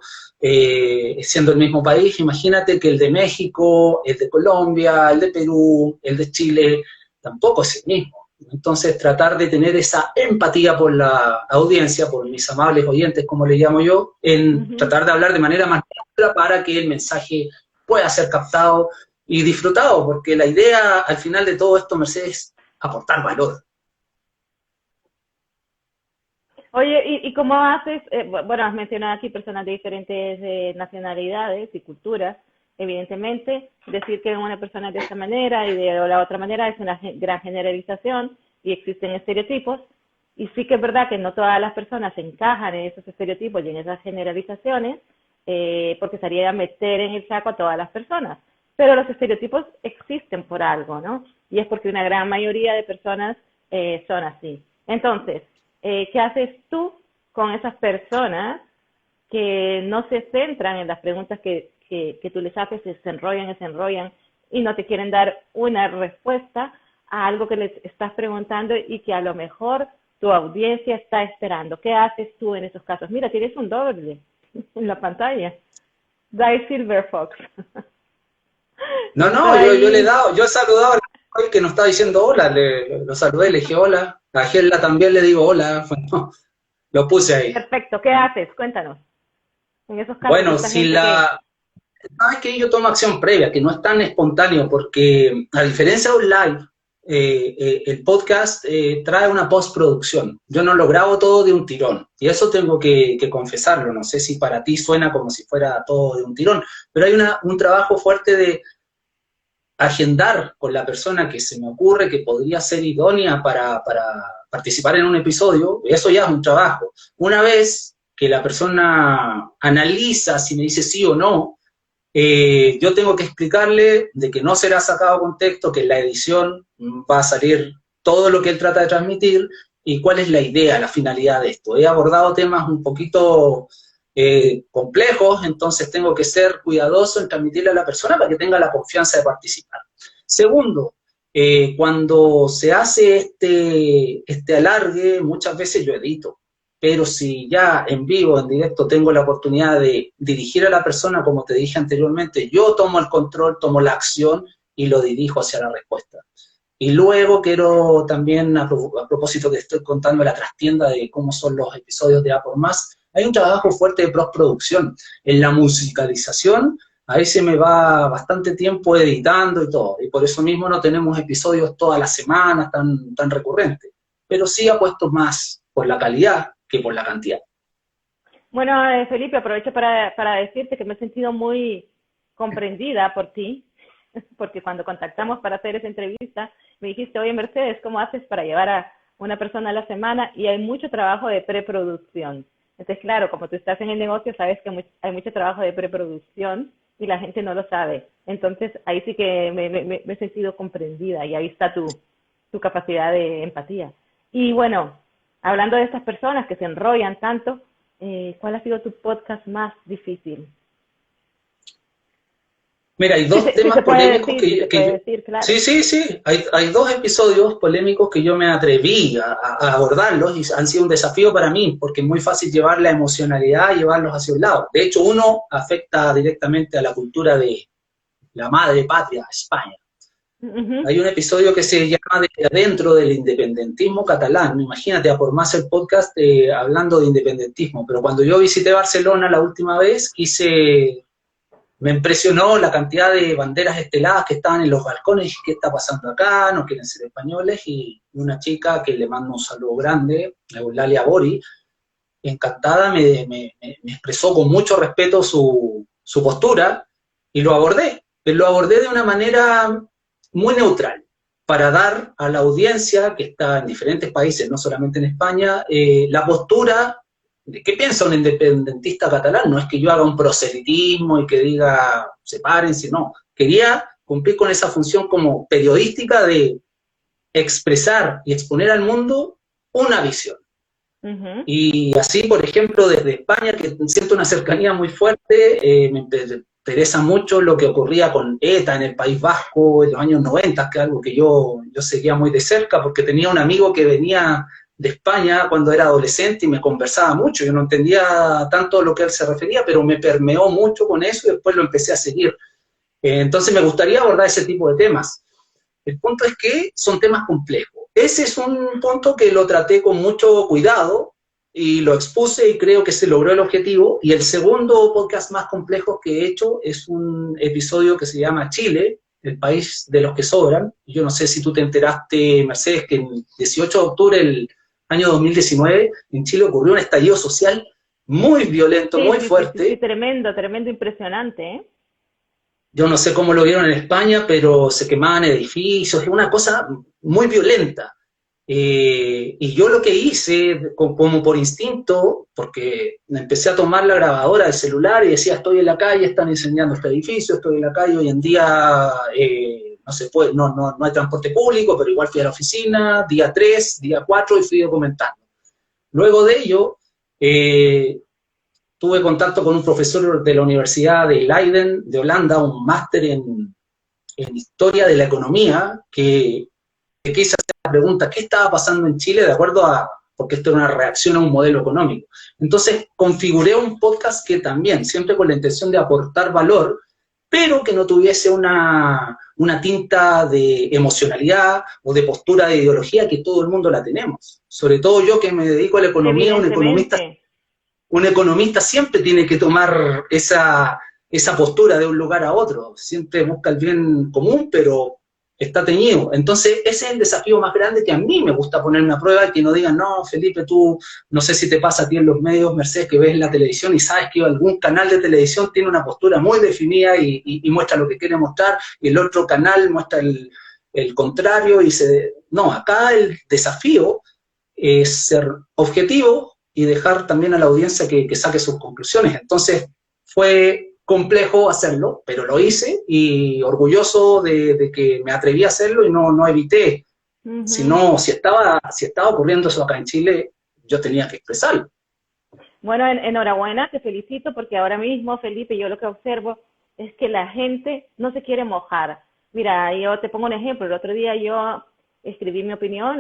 S3: siendo el mismo país, imagínate que el de México, el de Colombia, el de Perú, el de Chile, tampoco es el mismo. Entonces, tratar de tener esa empatía por la audiencia, por mis amables oyentes, como le llamo yo, en
S2: Ujú.
S3: tratar de hablar de manera más neutra para que el mensaje pueda ser captado y disfrutado, porque la idea al final de todo esto, Mercedes, es aportar valor.
S2: Oye, ¿y cómo haces? Bueno, has mencionado aquí personas de diferentes nacionalidades y culturas. Evidentemente, decir que una persona es de esta manera y de la otra manera es una gran generalización y existen estereotipos. Y sí que es verdad que no todas las personas encajan en esos estereotipos y en esas generalizaciones, porque sería meter en el saco a todas las personas. Pero los estereotipos existen por algo, ¿no? Y es porque una gran mayoría de personas son así. Entonces, ¿qué haces tú con esas personas que no se centran en las preguntas que tú les haces, se enrollan y no te quieren dar una respuesta a algo que les estás preguntando y que a lo mejor tu audiencia está esperando? ¿Qué haces tú en esos casos? Mira, tienes un doble en la pantalla. Guy Silverfox.
S3: No, no,
S2: Estaba
S3: yo le he
S2: ahí.
S3: dado, yo he saludado al que nos estaba diciendo hola, lo saludé, le dije hola. A Gela también le digo hola. Bueno, lo puse ahí.
S2: Perfecto. ¿Qué haces? Cuéntanos. En esos casos,
S3: Bueno,
S2: esta
S3: si
S2: gente que...
S3: la... Sabes que yo tomo acción previa, que no es tan espontáneo, porque a diferencia de un live, el podcast trae una postproducción. Yo no lo grabo todo de un tirón, y eso tengo que confesarlo. No sé si para ti suena como si fuera todo de un tirón, pero hay un trabajo fuerte de agendar con la persona que se me ocurre que podría ser idónea para participar en un episodio. Eso ya es un trabajo. Una vez que la persona analiza si me dice sí o no, yo tengo que explicarle de que no será sacado contexto, que en la edición va a salir todo lo que él trata de transmitir y cuál es la idea, la finalidad de esto. He abordado temas un poquito complejos, entonces tengo que ser cuidadoso en transmitirle a la persona para que tenga la confianza de participar. Segundo, cuando se hace este alargue, muchas veces yo edito, pero si ya en vivo, en directo, tengo la oportunidad de dirigir a la persona, como te dije anteriormente, yo tomo el control, tomo la acción y lo dirijo hacia la respuesta. Y luego quiero también, a propósito que estoy contando la trastienda de cómo son los episodios de A por Más, hay un trabajo fuerte de postproducción. En la musicalización, ahí se me va bastante tiempo editando y todo, y por eso mismo no tenemos episodios todas las semanas tan recurrentes, pero sí apuesto más por la calidad que por la cantidad.
S2: Bueno, Felipe, aprovecho para decirte que me he sentido muy comprendida por ti, porque cuando contactamos para hacer esa entrevista, me dijiste, oye, Mercedes, ¿cómo haces para llevar a una persona a la semana? Y hay mucho trabajo de preproducción. Entonces, claro, como tú estás en el negocio, sabes que hay mucho trabajo de preproducción y la gente no lo sabe. Entonces, ahí sí que me he sentido comprendida y ahí está tu capacidad de empatía. Y bueno, hablando de estas personas que se enrollan tanto, ¿cuál ha sido tu podcast más difícil?
S3: Mira, hay
S2: Sí,
S3: dos
S2: sí
S3: temas
S2: se puede
S3: polémicos
S2: decir, sí se
S3: que
S2: puede
S3: yo...
S2: decir, claro.
S3: Sí, sí, sí, hay dos episodios polémicos que yo me atreví a abordarlos y han sido un desafío para mí, porque es muy fácil llevar la emocionalidad y llevarlos hacia un lado. De hecho, uno afecta directamente a la cultura de la madre patria, España.
S2: Ujú.
S3: Hay un episodio que se llama de Adentro del independentismo catalán. Imagínate, a por más el podcast hablando de independentismo. Pero cuando yo visité Barcelona la última vez, me impresionó la cantidad de banderas esteladas que estaban en los balcones. ¿Qué está pasando acá? No quieren ser españoles. Y una chica que le mando un saludo grande, Eulalia Bori, encantada, me expresó con mucho respeto su postura y lo abordé. Pero lo abordé de una manera muy neutral, para dar a la audiencia que está en diferentes países, no solamente en España, la postura de qué piensa un independentista catalán. No es que yo haga un proselitismo y que diga sepárense, no. Quería cumplir con esa función como periodística de expresar y exponer al mundo una visión.
S2: Ujú.
S3: Y así, por ejemplo, desde España, que siento una cercanía muy fuerte, me interesa mucho lo que ocurría con ETA en el País Vasco en los años 90, que es algo que yo seguía muy de cerca, porque tenía un amigo que venía de España cuando era adolescente y me conversaba mucho. Yo no entendía tanto a lo que él se refería, pero me permeó mucho con eso y después lo empecé a seguir. Entonces me gustaría abordar ese tipo de temas. El punto es que son temas complejos. Ese es un punto que lo traté con mucho cuidado y lo expuse y creo que se logró el objetivo. Y el segundo podcast más complejo que he hecho es un episodio que se llama Chile, el país de los que sobran. Yo no sé si tú te enteraste, Mercedes, que el 18 de octubre del año 2019 en Chile ocurrió un estallido social muy violento,
S2: Sí,
S3: muy
S2: sí, sí, sí, sí,
S3: fuerte.
S2: tremendo, tremendo, impresionante, ¿eh?
S3: Yo no sé cómo lo vieron en España, pero se quemaban edificios, es una cosa muy violenta. Y yo lo que hice, como por instinto, porque empecé a tomar la grabadora del celular y decía, estoy en la calle, están incendiando este edificio, estoy en la calle, hoy en día no se puede, no hay transporte público, pero igual fui a la oficina, día 3, día 4 y fui documentando. Luego de ello, tuve contacto con un profesor de la Universidad de Leiden, de Holanda, un máster en historia de la economía, que quise hacer la pregunta, ¿qué estaba pasando en Chile de acuerdo a, porque esto era una reacción a un modelo económico? Entonces configuré un podcast que también, siempre con la intención de aportar valor, pero que no tuviese una tinta de emocionalidad o de postura de ideología que todo el mundo la tenemos. Sobre todo yo que me dedico a la economía,
S2: Evidentemente.
S3: un economista siempre tiene que tomar esa postura de un lugar a otro, siempre busca el bien común, pero está teñido. Entonces, ese es el desafío más grande que a mí me gusta ponerme a prueba, que no digan, no, Felipe, tú, no sé si te pasa a ti en los medios, Mercedes, que ves en la televisión y sabes que algún canal de televisión tiene una postura muy definida y muestra lo que quiere mostrar, y el otro canal muestra el contrario, No, acá el desafío es ser objetivo y dejar también a la audiencia que saque sus conclusiones. Entonces, fue complejo hacerlo, pero lo hice y orgulloso de que me atreví a hacerlo y no evité.
S2: Ujú.
S3: Si estaba ocurriendo eso acá en Chile, yo tenía que expresarlo.
S2: Bueno, enhorabuena, te felicito porque ahora mismo, Felipe, yo lo que observo es que la gente no se quiere mojar. Mira, yo te pongo un ejemplo. El otro día yo escribí mi opinión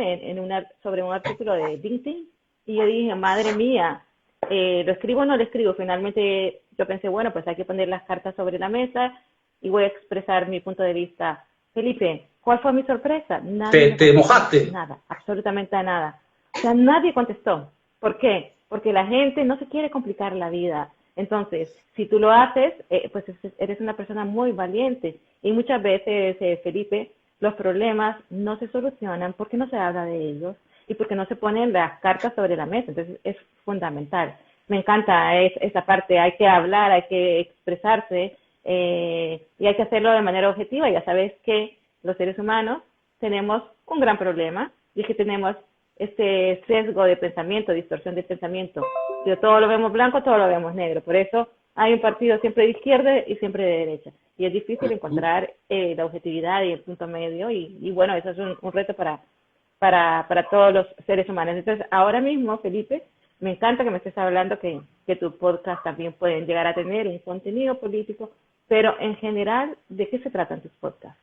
S2: sobre un artículo de LinkedIn y yo dije, madre mía, ¿lo escribo o no lo escribo? Finalmente yo pensé, bueno, pues hay que poner las cartas sobre la mesa y voy a expresar mi punto de vista. Felipe, ¿cuál fue mi sorpresa? Nadie me
S3: Te
S2: contestó
S3: mojaste.
S2: nada, absolutamente nada. O sea, nadie contestó. ¿Por qué? Porque la gente no se quiere complicar la vida. Entonces, si tú lo haces, pues eres una persona muy valiente. Y muchas veces, Felipe, los problemas no se solucionan porque no se habla de ellos y porque no se ponen las cartas sobre la mesa. Entonces, es fundamental. Me encanta esa parte. Hay que hablar, hay que expresarse y hay que hacerlo de manera objetiva. Ya sabes que los seres humanos tenemos un gran problema y es que tenemos este sesgo de pensamiento, distorsión de pensamiento. Si todo lo vemos blanco, todo lo vemos negro. Por eso hay un partido siempre de izquierda y siempre de derecha. Y es difícil encontrar la objetividad y el punto medio. Y bueno, eso es un reto para todos los seres humanos. Entonces, ahora mismo, Felipe, me encanta que me estés hablando que tu podcast también pueden llegar a tener un contenido político, pero en general, ¿de qué se tratan tus podcasts?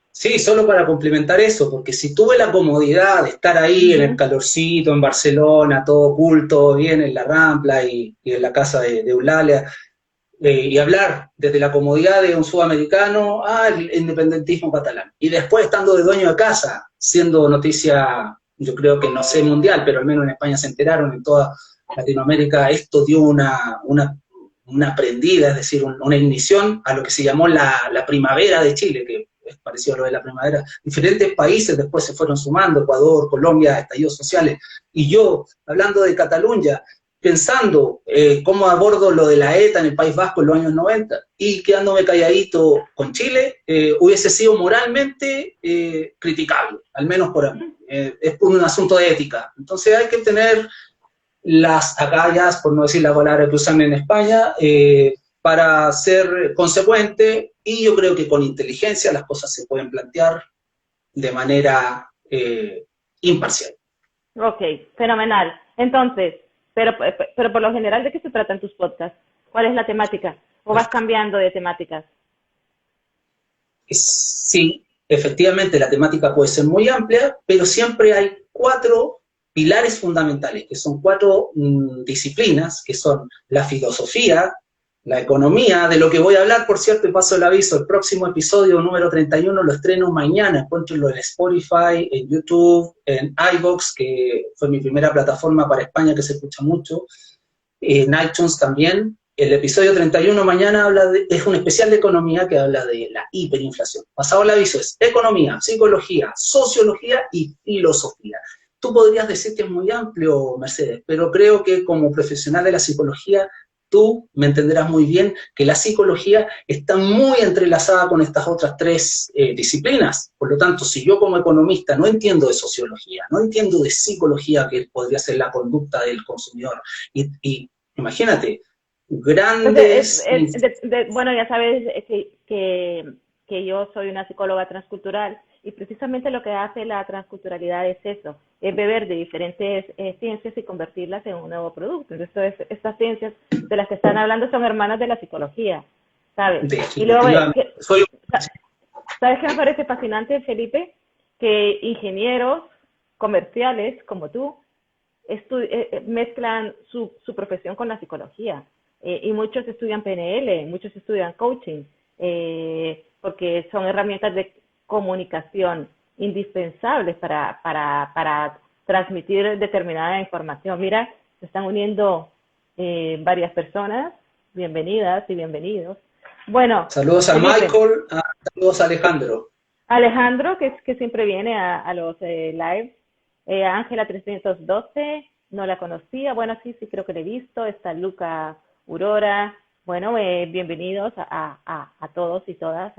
S3: Sí, solo para complementar eso, porque si tuve la comodidad de estar ahí en el
S2: Ujú.
S3: calorcito, en Barcelona, todo oculto, bien en la Rampla y en la casa de Eulalia, y hablar desde la comodidad de un sudamericano al independentismo catalán. Y después estando de dueño de casa, siendo noticia, yo creo que no sé mundial, pero al menos en España se enteraron, en toda Latinoamérica, esto dio una prendida, es decir, una ignición a lo que se llamó la primavera de Chile, que es parecido a lo de la primavera. Diferentes países después se fueron sumando, Ecuador, Colombia, estallidos sociales. Y yo, hablando de Cataluña, pensando cómo abordo lo de la ETA en el País Vasco en los años 90 y quedándome calladito con Chile, hubiese sido moralmente criticable, al menos por mí. Es por un asunto de ética. Entonces hay que tener las agallas, por no decir la palabra que usan en España, para ser consecuente, y yo creo que con inteligencia las cosas se pueden plantear de manera imparcial.
S2: Ok, fenomenal. Entonces, pero por lo general, ¿de qué se tratan tus podcasts? ¿Cuál es la temática? ¿O vas cambiando de temáticas?
S3: Sí, efectivamente la temática puede ser muy amplia, pero siempre hay cuatro pilares fundamentales, que son cuatro disciplinas, que son la filosofía, la economía, de lo que voy a hablar, por cierto, y paso el aviso, el próximo episodio número 31 lo estreno mañana, encuéntrenlo en Spotify, en YouTube, en iVoox, que fue mi primera plataforma para España que se escucha mucho, en iTunes también. El episodio 31 mañana es un especial de economía que habla de la hiperinflación. Pasado el aviso es economía, psicología, sociología y filosofía. Tú podrías decir que es muy amplio, Mercedes, pero creo que como profesional de la psicología, tú me entenderás muy bien que la psicología está muy entrelazada con estas otras tres disciplinas. Por lo tanto, si yo como economista no entiendo de sociología, no entiendo de psicología, que podría ser la conducta del consumidor, y imagínate,
S2: Entonces,
S3: grandes...
S2: bueno, ya sabes que yo soy una psicóloga transcultural y precisamente lo que hace la transculturalidad es eso, es beber de diferentes ciencias y convertirlas en un nuevo producto. Entonces, estas ciencias de las que están hablando son hermanas de la psicología, ¿sabes? Y luego,
S3: Definitivamente. Soy...
S2: ¿sabes qué me parece fascinante, Felipe? Que ingenieros comerciales como tú mezclan su profesión con la psicología. Y muchos estudian PNL, muchos estudian coaching. porque son herramientas de comunicación indispensables para transmitir determinada información. Mira, se están uniendo varias personas. Bienvenidas y bienvenidos. Bueno,
S3: Saludos a
S2: Felipe.
S3: Michael, saludos a Alejandro.
S2: Alejandro, que siempre viene a los lives. Ángela 312, no la conocía. Bueno, sí, creo que la he visto. Está Luca Aurora. Bueno, bienvenidos a todos y todas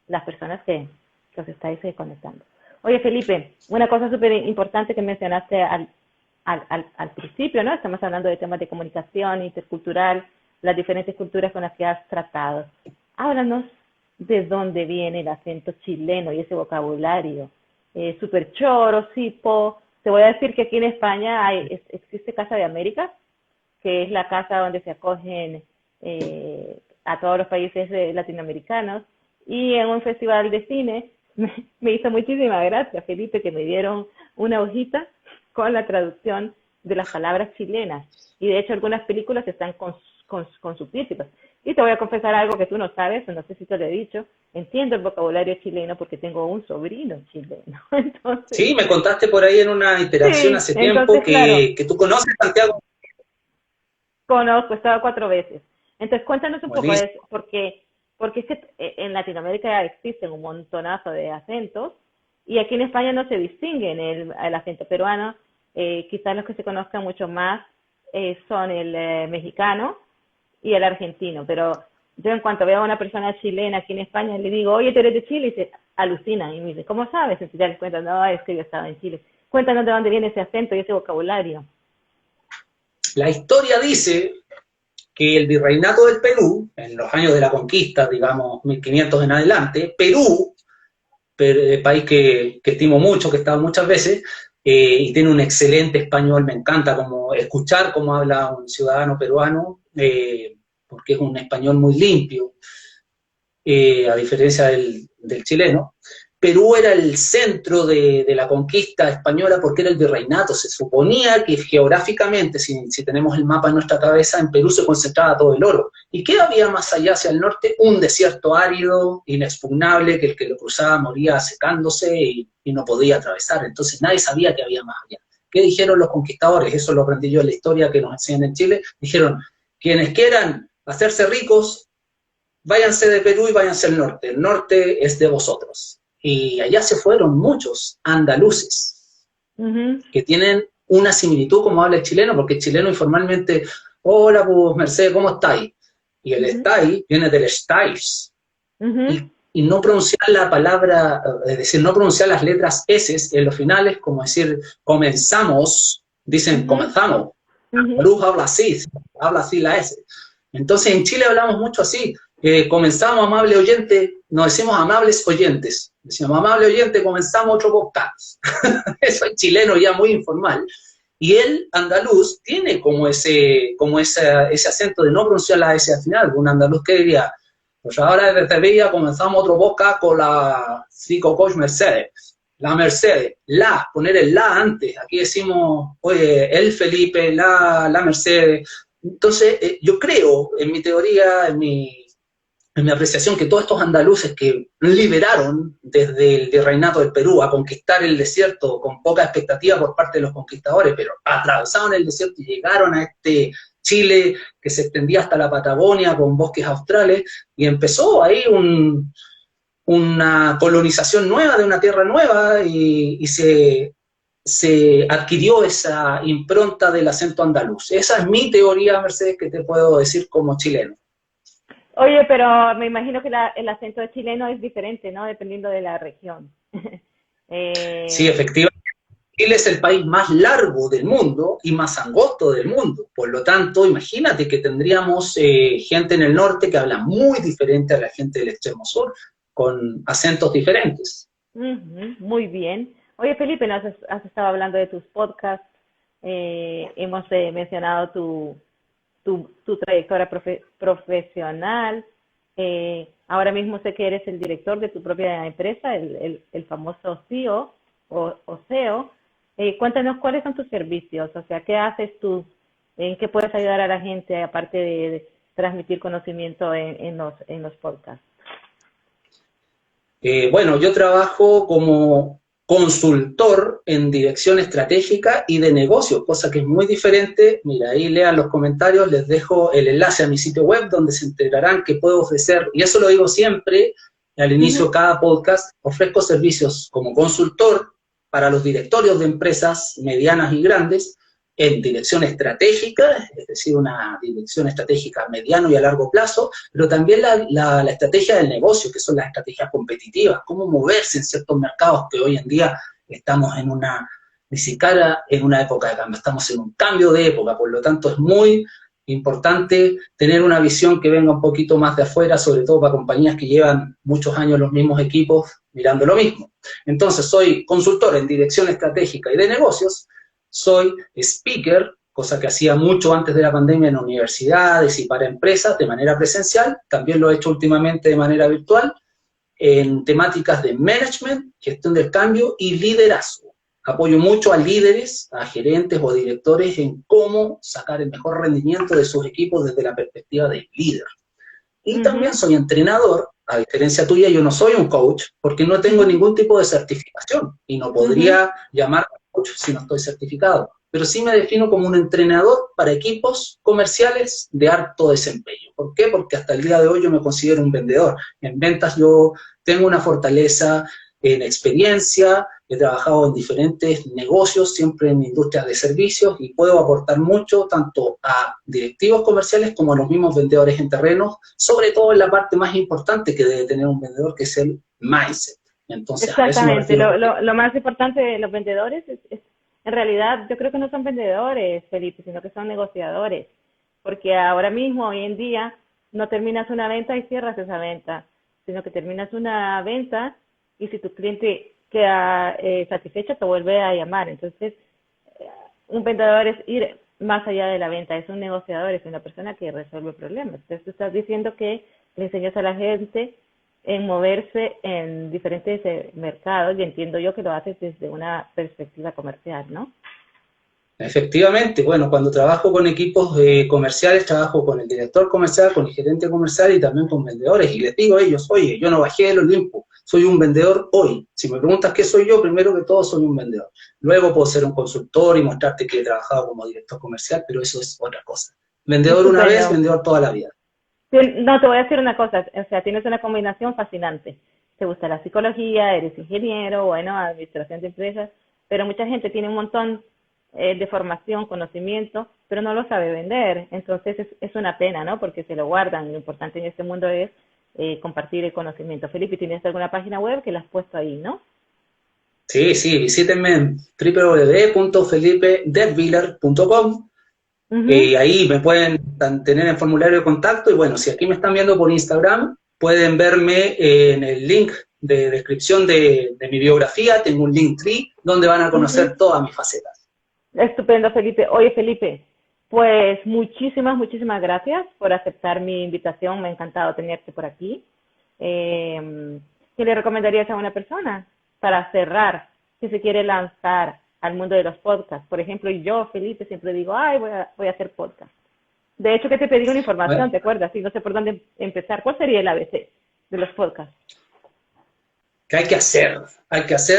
S2: las personas que os estáis conectando. Oye, Felipe, una cosa súper importante que mencionaste al principio, ¿no? Estamos hablando de temas de comunicación intercultural, las diferentes culturas con las que has tratado. Háblanos de dónde viene el acento chileno y ese vocabulario. Súper choro, sipo. Te voy a decir que aquí en España existe Casa de América, que es la casa donde se acogen a todos los países latinoamericanos. Y en un festival de cine me hizo muchísima gracia, Felipe, que me dieron una hojita con la traducción de las palabras chilenas. Y de hecho algunas películas están con subtítulos. Y te voy a confesar algo que tú no sabes, no sé si te lo he dicho. Entiendo el vocabulario chileno porque tengo un sobrino chileno. Entonces,
S3: Sí, me contaste por ahí en una interacción
S2: sí,
S3: hace tiempo
S2: entonces, claro,
S3: que tú conoces Santiago.
S2: conozco, he estado 4 veces. Entonces, cuéntanos un poco de
S3: Buenísimo.
S2: eso, porque es que en Latinoamérica ya existen un montonazo de acentos y aquí en España no se distingue el acento peruano. Quizás los que se conozcan mucho más son el mexicano y el argentino, pero yo en cuanto veo a una persona chilena aquí en España le digo, oye, tú eres de Chile, y se alucinan y me dicen, ¿cómo sabes? Entonces ya les cuento, no, es que yo estaba en Chile. Cuéntanos de dónde viene ese acento y ese vocabulario.
S3: La historia dice que el virreinato del Perú, en los años de la conquista, digamos 1500 en adelante, Perú, país que estimo mucho, que he estado muchas veces, y tiene un excelente español, me encanta como escuchar cómo habla un ciudadano peruano, porque es un español muy limpio, a diferencia del chileno. Perú era el centro de la conquista española porque era el virreinato. Se suponía que geográficamente, si tenemos el mapa en nuestra cabeza, en Perú se concentraba todo el oro. ¿Y qué había más allá hacia el norte? Un desierto árido, inexpugnable, que el que lo cruzaba moría secándose y no podía atravesar. Entonces nadie sabía que había más allá. ¿Qué dijeron los conquistadores? Eso lo aprendí yo en la historia que nos enseñan en Chile. Dijeron, quienes quieran hacerse ricos, váyanse de Perú y váyanse al norte. El norte es de vosotros. Y allá se fueron muchos andaluces
S2: Uh-huh.
S3: que tienen una similitud como habla el chileno, porque el chileno informalmente, hola, pues Mercedes, ¿cómo estáis? Y el
S2: Uh-huh.
S3: estáis viene del estáis.
S2: Uh-huh.
S3: Y no pronunciar la palabra, es decir, no pronunciar las letras S en los finales, como decir comenzamos, dicen
S2: Uh-huh.
S3: comenzamos.
S2: Uh-huh.
S3: Luz habla así la S. Entonces en Chile hablamos mucho así. Comenzamos, amable oyente, nos decimos amables oyentes. Decimos, amable oyente, comenzamos otro podcast. Eso es chileno ya muy informal. Y el andaluz tiene como ese acento de no pronunciar la S al final. Un andaluz que diría, pues ahora desde Sevilla comenzamos otro podcast con la psicocoach Mercedes. La Mercedes, poner el la antes. Aquí decimos, oye, el Felipe, la Mercedes. Entonces, yo creo, en mi teoría, en mi apreciación, que todos estos andaluces que liberaron desde el virreinato del Perú a conquistar el desierto con poca expectativa por parte de los conquistadores, pero atravesaron el desierto y llegaron a este Chile que se extendía hasta la Patagonia con bosques australes, y empezó ahí una colonización nueva de una tierra nueva y se adquirió esa impronta del acento andaluz. Esa es mi teoría, Mercedes, que te puedo decir como chileno.
S2: Oye, pero me imagino que el acento chileno es diferente, ¿no? Dependiendo de la región.
S3: Sí,
S2: eh,
S3: efectivamente. Chile es el país más largo del mundo y más angosto del mundo. Por lo tanto, imagínate que tendríamos gente en el norte que habla muy diferente a la gente del extremo sur, con acentos diferentes.
S2: muy bien. Oye, Felipe, has estado hablando de tus podcasts. Hemos mencionado tu trayectoria profesional. Ahora mismo sé que eres el director de tu propia empresa, el famoso CEO o CEO. Cuéntanos cuáles son tus servicios, o sea, qué haces tú, en qué puedes ayudar a la gente, aparte de transmitir conocimiento en los podcasts.
S3: Bueno, yo trabajo como consultor en dirección estratégica y de negocio, cosa que es muy diferente. Mira, ahí lean los comentarios, les dejo el enlace a mi sitio web donde se enterarán que puedo ofrecer, y eso lo digo siempre, al inicio de cada podcast, ofrezco servicios como consultor para los directorios de empresas medianas y grandes, en dirección estratégica, es decir, una dirección estratégica a mediano y a largo plazo, pero también la estrategia del negocio, que son las estrategias competitivas, cómo moverse en ciertos mercados que hoy en día estamos en una, ni siquiera en una época de cambio, estamos en un cambio de época, por lo tanto es muy importante tener una visión que venga un poquito más de afuera, sobre todo para compañías que llevan muchos años los mismos equipos mirando lo mismo. Entonces, soy consultor en dirección estratégica y de negocios, soy speaker, cosa que hacía mucho antes de la pandemia en universidades y para empresas de manera presencial, también lo he hecho últimamente de manera virtual, en temáticas de management, gestión del cambio y liderazgo. Apoyo mucho a líderes, a gerentes o directores en cómo sacar el mejor rendimiento de sus equipos desde la perspectiva del líder. Y también soy entrenador, a diferencia tuya, yo no soy un coach, porque no tengo ningún tipo de certificación y no podría llamar coach si no estoy certificado. Pero sí me defino como un entrenador para equipos comerciales de alto desempeño. ¿Por qué? Porque hasta el día de hoy yo me considero un vendedor. En ventas yo tengo una fortaleza en experiencia, he trabajado en diferentes negocios, siempre en industrias de servicios, y puedo aportar mucho tanto a directivos comerciales como a los mismos vendedores en terrenos, sobre todo en la parte más importante que debe tener un vendedor, que es el mindset. Entonces,
S2: exactamente, lo más importante de los vendedores en realidad, yo creo que no son vendedores, Felipe, sino que son negociadores, porque ahora mismo, hoy en día, no terminas una venta y cierras esa venta, sino que terminas una venta y si tu cliente queda satisfecho, te vuelve a llamar. Entonces, un vendedor es ir más allá de la venta, es un negociador, es una persona que resuelve problemas. Entonces, tú estás diciendo que le enseñas a la gente en moverse en diferentes mercados, y entiendo yo que lo haces desde una perspectiva comercial, ¿no?
S3: Efectivamente, bueno, cuando trabajo con equipos comerciales, trabajo con el director comercial, con el gerente comercial y también con vendedores. Y les digo a ellos, oye, yo no bajé del Olimpo, soy un vendedor hoy. Si me preguntas qué soy yo, primero que todo soy un vendedor. Luego puedo ser un consultor y mostrarte que he trabajado como director comercial, pero eso es otra cosa. Vendedor una vez, vendedor toda la vida.
S2: No, te voy a decir una cosa, o sea, tienes una combinación fascinante. Te gusta la psicología, eres ingeniero, bueno, administración de empresas, pero mucha gente tiene un montón de formación, conocimiento, pero no lo sabe vender. Entonces es una pena, ¿no? Porque se lo guardan. Lo importante en este mundo es compartir el conocimiento. Felipe, ¿tienes alguna página web que la has puesto ahí, no?
S3: Sí, visítenme en www.felipedeviller.com. Ahí me pueden tener en formulario de contacto y bueno, si aquí me están viendo por Instagram, pueden verme en el link de descripción de mi biografía, tengo un Linktree donde van a conocer todas mis facetas.
S2: Estupendo, Felipe. Oye, Felipe, pues muchísimas gracias por aceptar mi invitación, me ha encantado tenerte por aquí. ¿Qué le recomendarías a una persona para cerrar, si se quiere lanzar al mundo de los podcasts? Por ejemplo, yo, Felipe, siempre digo, voy a hacer podcast. De hecho, que te pedí una información, ¿te acuerdas? Y no sé por dónde empezar. ¿Cuál sería el ABC de los podcasts?
S3: Que hay que hacer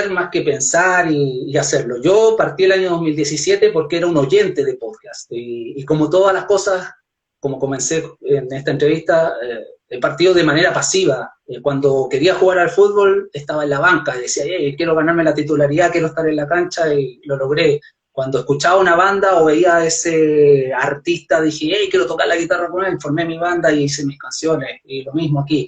S3: más que pensar y hacerlo. Yo partí el año 2017 porque era un oyente de podcast y como todas las cosas, como comencé en esta entrevista, he partido de manera pasiva. Cuando quería jugar al fútbol estaba en la banca y decía, quiero ganarme la titularidad, quiero estar en la cancha y lo logré. Cuando escuchaba una banda o veía a ese artista dije, quiero tocar la guitarra con él, formé mi banda y hice mis canciones. Y lo mismo aquí.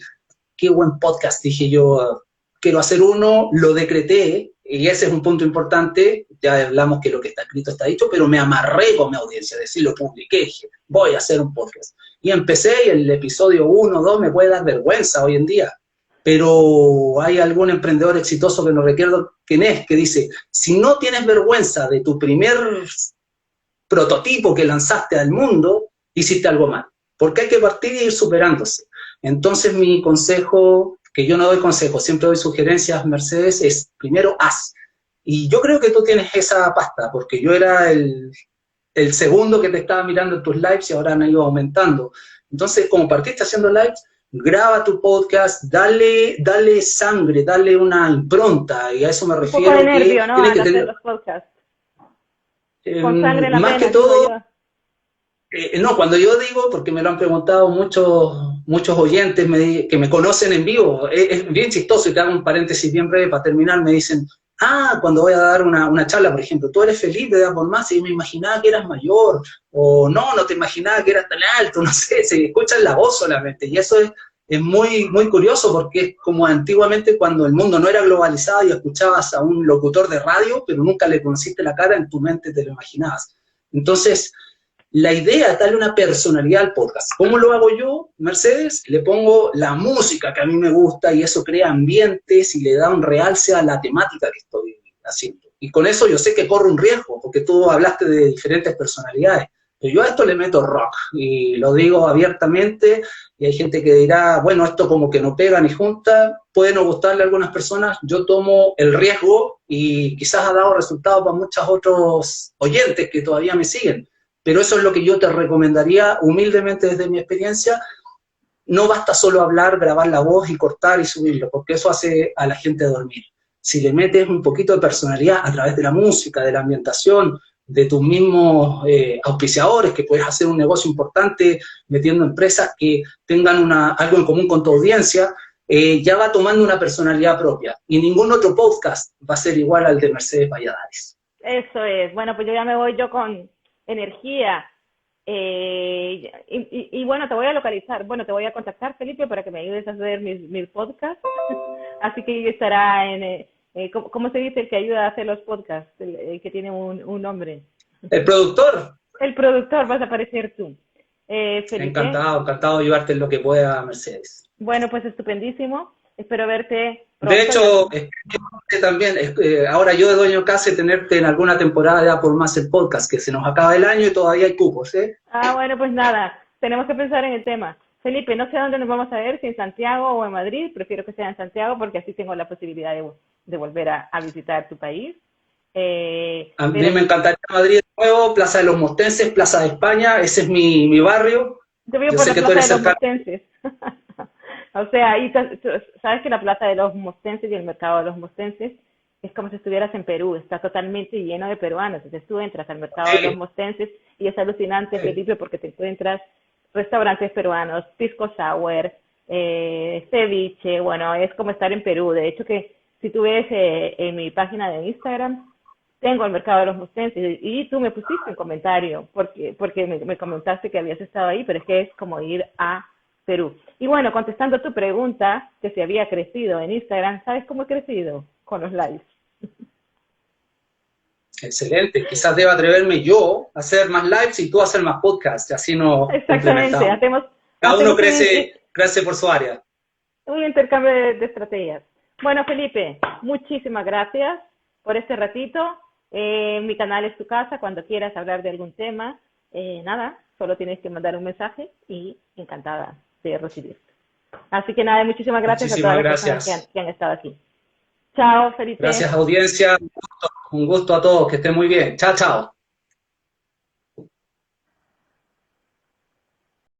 S3: Qué buen podcast, dije yo. Quiero hacer uno, lo decreté, y ese es un punto importante, ya hablamos que lo que está escrito está dicho, pero me amarré con mi audiencia, es decir, lo publiqué, dije, voy a hacer un podcast. Y empecé, y el episodio 1 o 2 me puede dar vergüenza hoy en día, pero hay algún emprendedor exitoso que no recuerdo quién es, que dice, si no tienes vergüenza de tu primer prototipo que lanzaste al mundo, hiciste algo mal, porque hay que partir y ir superándose. Entonces mi consejo, que yo no doy consejos, siempre doy sugerencias, Mercedes, es primero haz. Y yo creo que tú tienes esa pasta, porque yo era el segundo que te estaba mirando en tus lives y ahora han ido aumentando. Entonces, como partiste haciendo lives, graba tu podcast, dale sangre, dale una impronta, y a eso me
S2: Un
S3: refiero.
S2: poco de nervio, ¿no?
S3: Tiene
S2: Al
S3: que
S2: hacer
S3: tener,
S2: los podcasts. Con sangre en la
S3: más
S2: pena,
S3: que
S2: digo
S3: todo,
S2: yo.
S3: no, cuando yo digo, porque me lo han preguntado muchos oyentes que me conocen en vivo, es bien chistoso, y te hago un paréntesis bien breve para terminar, me dicen, cuando voy a dar una charla, por ejemplo, tú eres Felipe de Apple Más, y me imaginaba que eras mayor, o no te imaginaba que eras tan alto, no sé, se escucha la voz solamente, y eso es muy, muy curioso, porque es como antiguamente cuando el mundo no era globalizado y escuchabas a un locutor de radio, pero nunca le conociste la cara, en tu mente te lo imaginabas. Entonces, la idea es darle una personalidad al podcast. ¿Cómo lo hago yo, Mercedes? Le pongo la música que a mí me gusta y eso crea ambientes y le da un realce a la temática que estoy haciendo. Y con eso yo sé que corro un riesgo, porque tú hablaste de diferentes personalidades. Pero yo a esto le meto rock y lo digo abiertamente, y hay gente que dirá, bueno, esto como que no pega ni junta, puede no gustarle a algunas personas, yo tomo el riesgo y quizás ha dado resultados para muchos otros oyentes que todavía me siguen. Pero eso es lo que yo te recomendaría humildemente desde mi experiencia. No basta solo hablar, grabar la voz y cortar y subirlo, porque eso hace a la gente dormir. Si le metes un poquito de personalidad a través de la música, de la ambientación, de tus mismos auspiciadores, que puedes hacer un negocio importante metiendo empresas que tengan algo en común con tu audiencia, ya va tomando una personalidad propia. Y ningún otro podcast va a ser igual al de Mercedes Valladares.
S2: Eso es. Bueno, pues yo ya me voy yo con energía. Y bueno, te voy a localizar. Bueno, te voy a contactar, Felipe, para que me ayudes a hacer mis podcasts. Así que estará en... ¿cómo se dice el que ayuda a hacer los podcasts? El que tiene un nombre.
S3: El productor.
S2: El productor, vas a aparecer tú. Felipe.
S3: Encantado de ayudarte en lo que pueda, Mercedes.
S2: Bueno, pues estupendísimo. Espero verte
S3: pronto. De hecho, también, ahora yo de dueño casi tenerte en alguna temporada de Apple Más el podcast, que se nos acaba el año y todavía hay cupos, ¿eh?
S2: Bueno, pues nada, tenemos que pensar en el tema. Felipe, no sé dónde nos vamos a ver, si en Santiago o en Madrid, prefiero que sea en Santiago porque así tengo la posibilidad de volver a visitar tu país.
S3: A mí me encantaría Madrid de nuevo, Plaza de los Mostenses, Plaza de España, ese es mi barrio.
S2: Yo vivo por la Plaza de los Mostenses. O sea, ahí sabes que la Plaza de los Mostenses y el Mercado de los Mostenses es como si estuvieras en Perú, está totalmente lleno de peruanos. Entonces tú entras al Mercado de los Mostenses y es alucinante, Felipe, porque te encuentras restaurantes peruanos, pisco sour, ceviche, bueno, es como estar en Perú. De hecho que si tú ves en mi página de Instagram, tengo el Mercado de los Mostenses y tú me pusiste un comentario porque me comentaste que habías estado ahí, pero es que es como ir a Perú. Y bueno, contestando tu pregunta, que si había crecido en Instagram, ¿sabes cómo he crecido? Con los lives.
S3: Excelente, quizás deba atreverme yo a hacer más lives y tú a hacer más podcasts, así nos
S2: Exactamente,
S3: cada uno crece por su área.
S2: Un intercambio de estrategias. Bueno, Felipe, muchísimas gracias por este ratito. Mi canal es tu casa, cuando quieras hablar de algún tema, nada, solo tienes que mandar un mensaje y encantada de recibirte. Así que nada, muchísimas gracias a todas las personas que han estado aquí. Chao, Felipe.
S3: Gracias, audiencia. Un gusto a todos, que estén muy bien. Chao, chao.